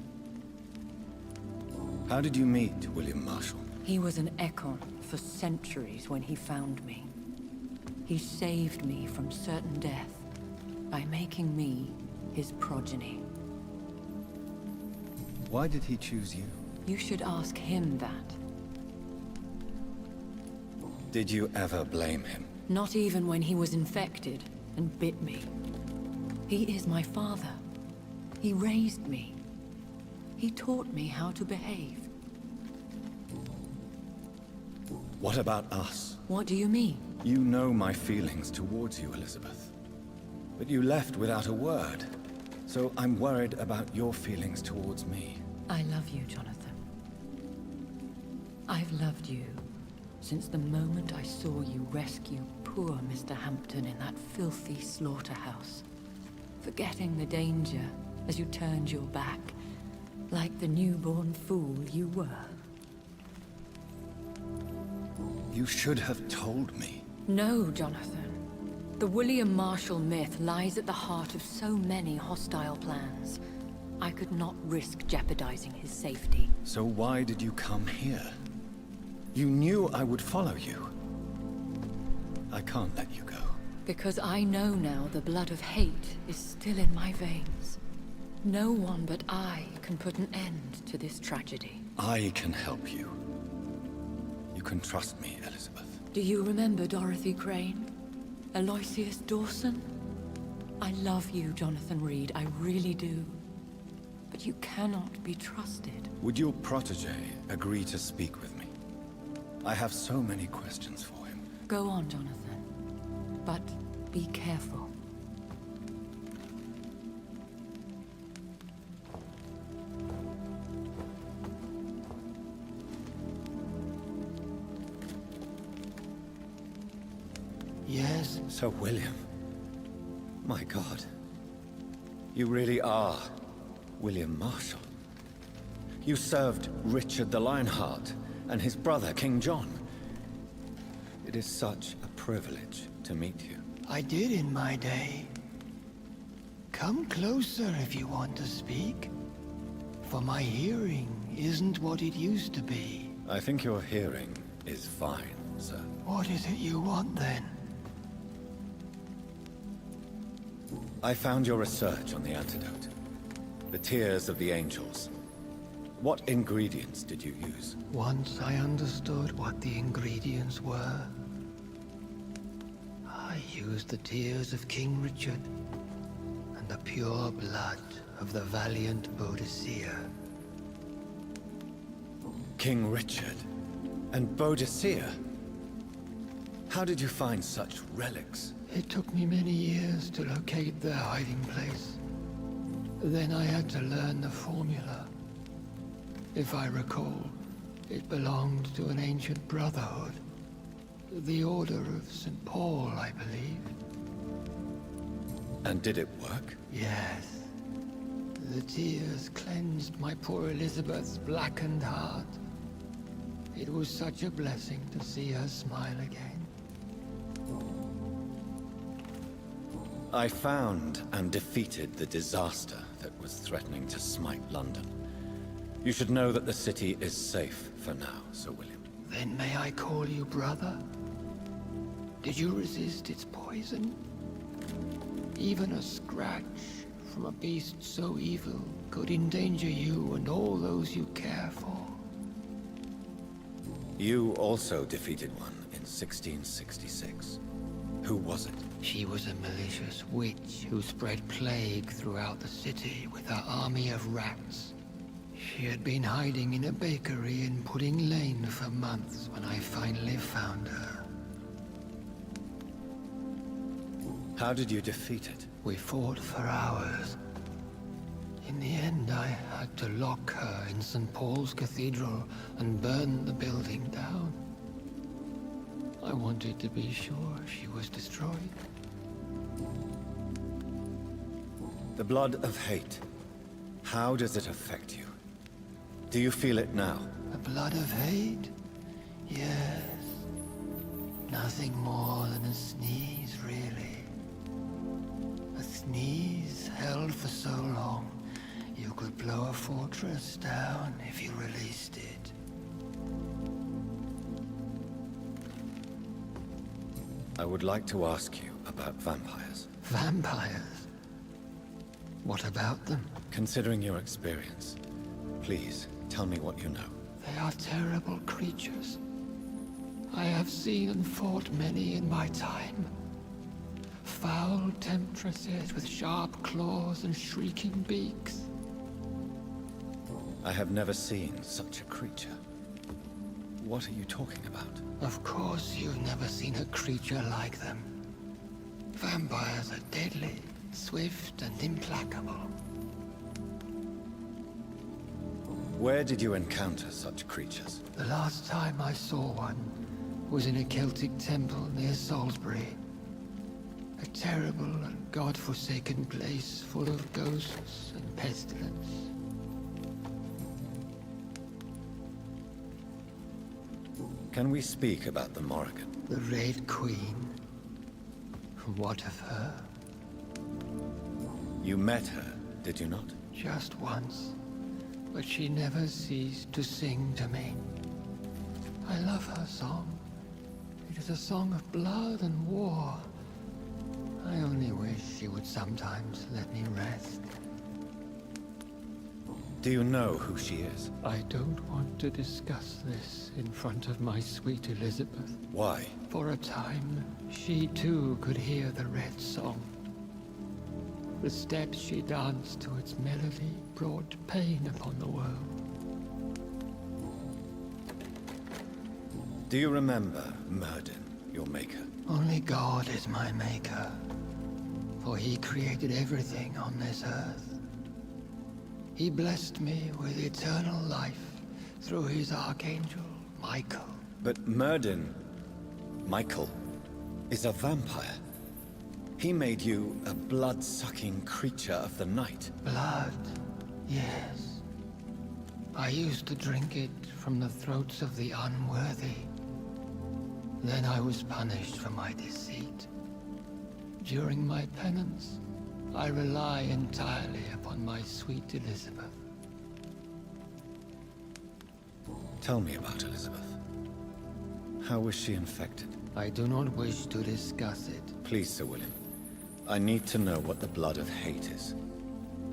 How did you meet William Marshall? He was an Ekon for centuries when he found me. He saved me from certain death by making me his progeny. Why did he choose you? You should ask him that. Did you ever blame him? Not even when he was infected and bit me. He is my father. He raised me. He taught me how to behave. What about us? What do you mean? You know my feelings towards you, Elizabeth. But you left without a word. So I'm worried about your feelings towards me. I love you, Jonathan. I've loved you since the moment I saw you rescue poor Mr. Hampton in that filthy slaughterhouse. Forgetting the danger as you turned your back, like the newborn fool you were. You should have told me. No, Jonathan. The William Marshall myth lies at the heart of so many hostile plans. I could not risk jeopardizing his safety. So why did you come here? You knew I would follow you. I can't let you go. Because I know now the blood of hate is still in my veins. No one but I can put an end to this tragedy. I can help you. You can trust me, Elizabeth. Do you remember Dorothy Crane? Aloysius Dawson? I love you, Jonathan Reed, I really do. But you cannot be trusted. Would your protege agree to speak with me? I have so many questions for him. Go on, Jonathan. But be careful. Yes? Sir William. My God. You really are William Marshall. You served Richard the Lionheart and his brother, King John. It is such a privilege to meet you. I did in my day. Come closer if you want to speak. For my hearing isn't what it used to be. I think your hearing is fine, sir. What is it you want then? I found your research on the antidote. The tears of the angels. What ingredients did you use? Once I understood what the ingredients were, I used the tears of King Richard and the pure blood of the valiant Boadicea. King Richard and Boadicea? How did you find such relics? It took me many years to locate their hiding place. Then I had to learn the formula. If I recall, it belonged to an ancient brotherhood. The Order of St. Paul, I believe. And did it work? Yes. The tears cleansed my poor Elizabeth's blackened heart. It was such a blessing to see her smile again. I found and defeated the disaster that was threatening to smite London. You should know that the city is safe for now, Sir William. Then may I call you brother? Did you resist its poison? Even a scratch from a beast so evil could endanger you and all those you care for. You also defeated one in 1666. Who was it? She was a malicious witch who spread plague throughout the city with her army of rats. She had been hiding in a bakery in Pudding Lane for months when I finally found her. How did you defeat it? We fought for hours. In the end, I had to lock her in St. Paul's Cathedral and burn the building down. I wanted to be sure she was destroyed. The blood of hate. How does it affect you? Do you feel it now? The blood of hate? Yes. Nothing more than a sneeze, really. A sneeze held for so long, you could blow a fortress down if you released it. I would like to ask you about vampires. Vampires? What about them? Considering your experience, please tell me what you know. They are terrible creatures. I have seen and fought many in my time. Foul temptresses with sharp claws and shrieking beaks. I have never seen such a creature. What are you talking about? Of course you've never seen a creature like them. Vampires are deadly, swift and implacable. Where did you encounter such creatures? The last time I saw one was in a Celtic temple near Salisbury. A terrible and god-forsaken place full of ghosts and pestilence. Can we speak about the Morrigan? The Red Queen. What of her? You met her, did you not? Just once. But she never ceased to sing to me. I love her song. It is a song of blood and war. I only wish she would sometimes let me rest. Do you know who she is? I don't want to discuss this in front of my sweet Elizabeth. Why? For a time, she too could hear the Red Song. The steps she danced to its melody brought pain upon the world. Do you remember Myrddin, your maker? Only God is my maker, for he created everything on this earth. He blessed me with eternal life through his archangel, Michael. But Myrddin, Michael, is a vampire. He made you a blood-sucking creature of the night. Blood, yes. I used to drink it from the throats of the unworthy. Then I was punished for my deceit. During my penance, I rely entirely upon my sweet Elizabeth. Tell me about Elizabeth. How was she infected? I do not wish to discuss it. Please, Sir William. I need to know what the blood of hate is.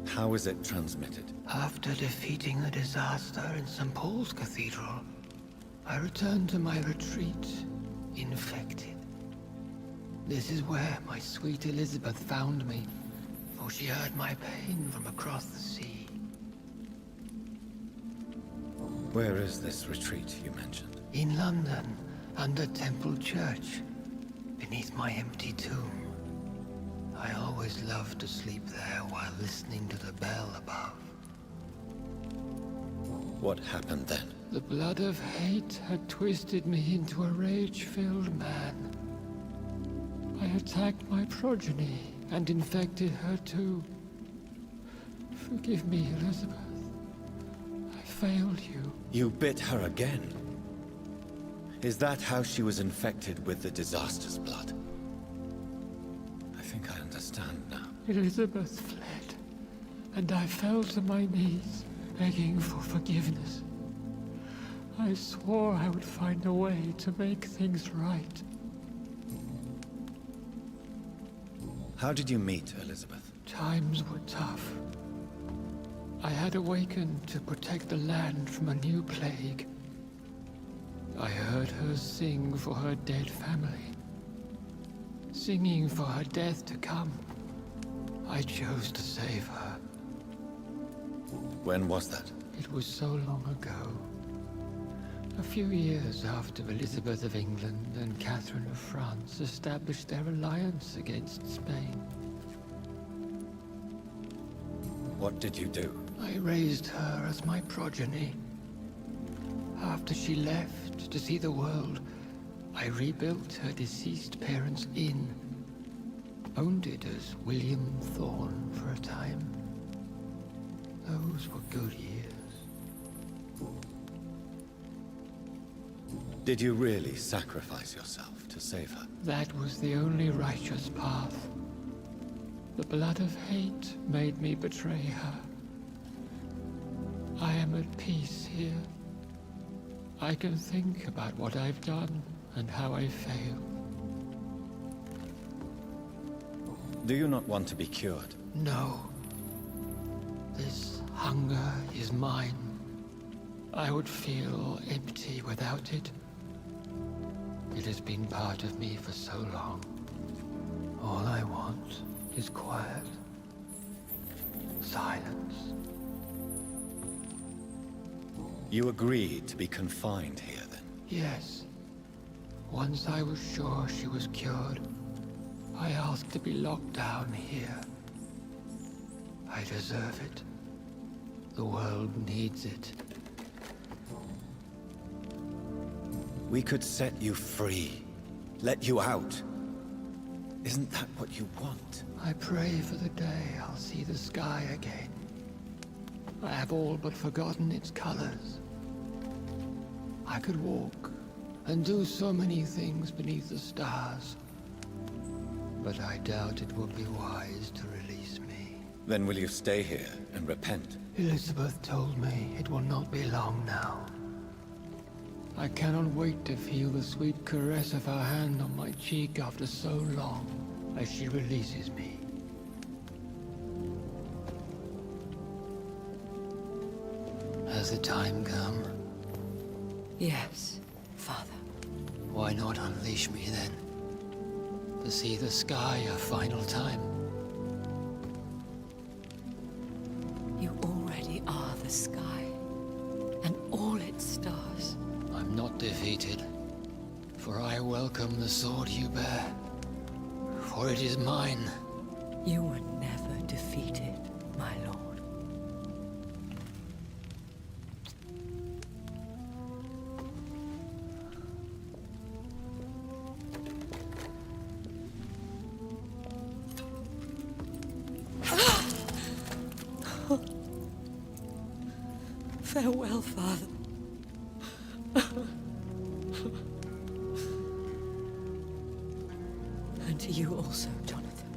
How is it transmitted? After defeating the disaster in St. Paul's Cathedral, I returned to my retreat, infected. This is where my sweet Elizabeth found me, for she heard my pain from across the sea. Where is this retreat you mentioned? In London, under Temple Church. beneath my empty tomb. I always loved to sleep there while listening to the bell above. What happened then? The blood of hate had twisted me into a rage-filled man. I attacked my progeny and infected her too. Forgive me, Elizabeth. I failed you. You bit her again? Is that how she was infected with the disaster's blood? I think I understand now. Elizabeth fled, and I fell to my knees, begging for forgiveness. I swore I would find a way to make things right. How did you meet Elizabeth? Times were tough. I had awakened to protect the land from a new plague. I heard her sing for her dead family. Singing for her death to come. I chose to save her. When was that? It was so long ago. A few years after Elizabeth of England and Catherine of France established their alliance against Spain. What did you do? I raised her as my progeny. After she left to see the world, I rebuilt her deceased parents' inn. Owned it as William Thorne for a time. Those were good years. Did you really sacrifice yourself to save her? That was the only righteous path. The blood of hate made me betray her. I am at peace here. I can think about what I've done and how I failed. Do you not want to be cured? No. This hunger is mine. I would feel empty without it. It has been part of me for so long. All I want is quiet. Silence. You agreed to be confined here, then? Yes. Once I was sure she was cured, I asked to be locked down here. I deserve it. The world needs it. We could set you free. Let you out. Isn't that what you want? I pray for the day I'll see the sky again. I have all but forgotten its colors. I could walk and do so many things beneath the stars. But I doubt it will be wise to release me. Then will you stay here and repent? Elizabeth told me it will not be long now. I cannot wait to feel the sweet caress of her hand on my cheek after so long, as she releases me. Has the time come? Yes, Father. Why not unleash me then? To see the sky a final time? You already are the sky, and all its stars. I'm not defeated, for I welcome the sword you bear, for it is mine. You were never defeated, my lord. Farewell, Father. And to you also, Jonathan.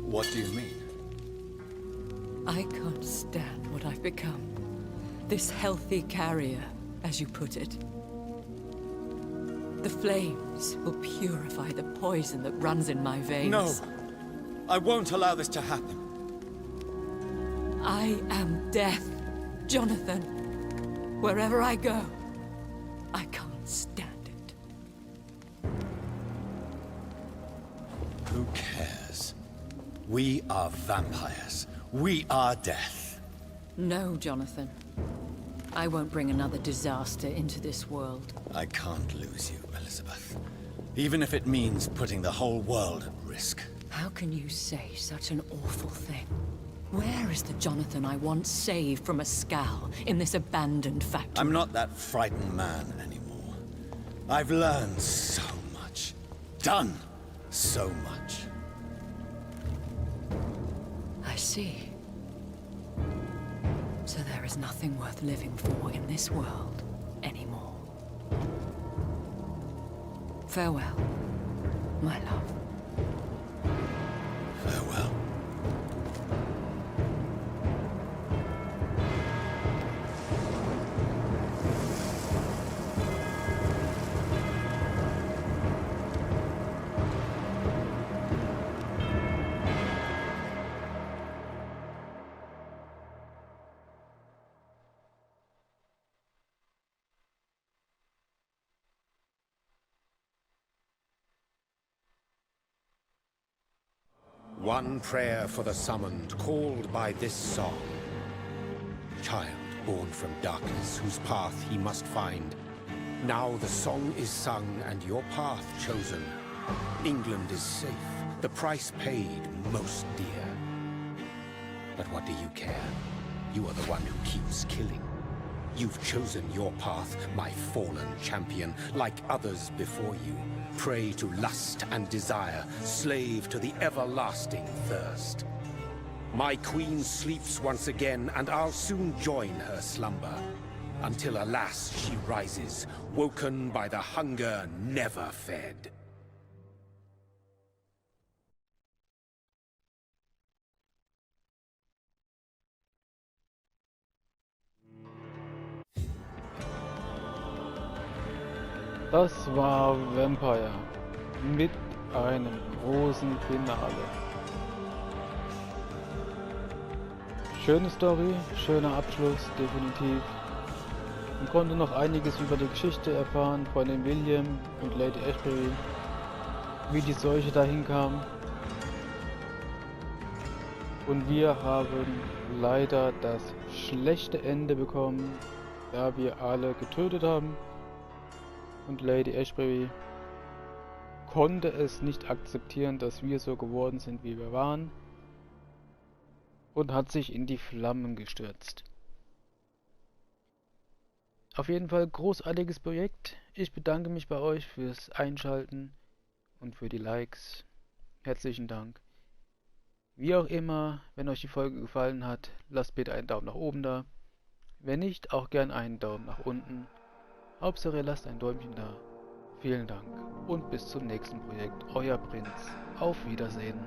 What do you mean? I can't stand what I've become. This healthy carrier, as you put it. The flames will purify the poison that runs in my veins. No! I won't allow this to happen. I am death, Jonathan. Wherever I go, I can't stand it. Who cares? We are vampires. We are death. No, Jonathan. I won't bring another disaster into this world. I can't lose you, Elizabeth. Even if it means putting the whole world at risk. How can you say such an awful thing? Where is the Jonathan I once saved from a scowl in this abandoned factory? I'm not that frightened man anymore. I've learned so much. Done so much. I see. So there is nothing worth living for in this world anymore. Farewell, my love. Farewell. One prayer for the summoned, called by this song. Child born from darkness, whose path he must find. Now the song is sung and your path chosen. England is safe, the price paid most dear. But what do you care? You are the one who keeps killing. You've chosen your path, my fallen champion, like others before you. Prey to lust and desire, slave to the everlasting thirst. My queen sleeps once again, and I'll soon join her slumber. Until alas, she rises, woken by the hunger never fed. Das war Vampyr mit einem großen Finale. Schöne Story, schöner Abschluss, definitiv. Man konnte noch einiges über die Geschichte erfahren von dem William und Lady Ashbury, wie die Seuche dahin kam. Und wir haben leider das schlechte Ende bekommen, da wir alle getötet haben. Und Lady Ashbury konnte es nicht akzeptieren, dass wir so geworden sind, wie wir waren, und hat sich in die Flammen gestürzt. Auf jeden Fall großartiges Projekt. Ich bedanke mich bei euch fürs Einschalten und für die Likes. Herzlichen Dank. Wie auch immer, wenn euch die Folge gefallen hat, lasst bitte einen Daumen nach oben da. Wenn nicht, auch gern einen Daumen nach unten. Hauptsache ihr lasst ein Däumchen da. Vielen Dank und bis zum nächsten Projekt. Euer Prinz. Auf Wiedersehen.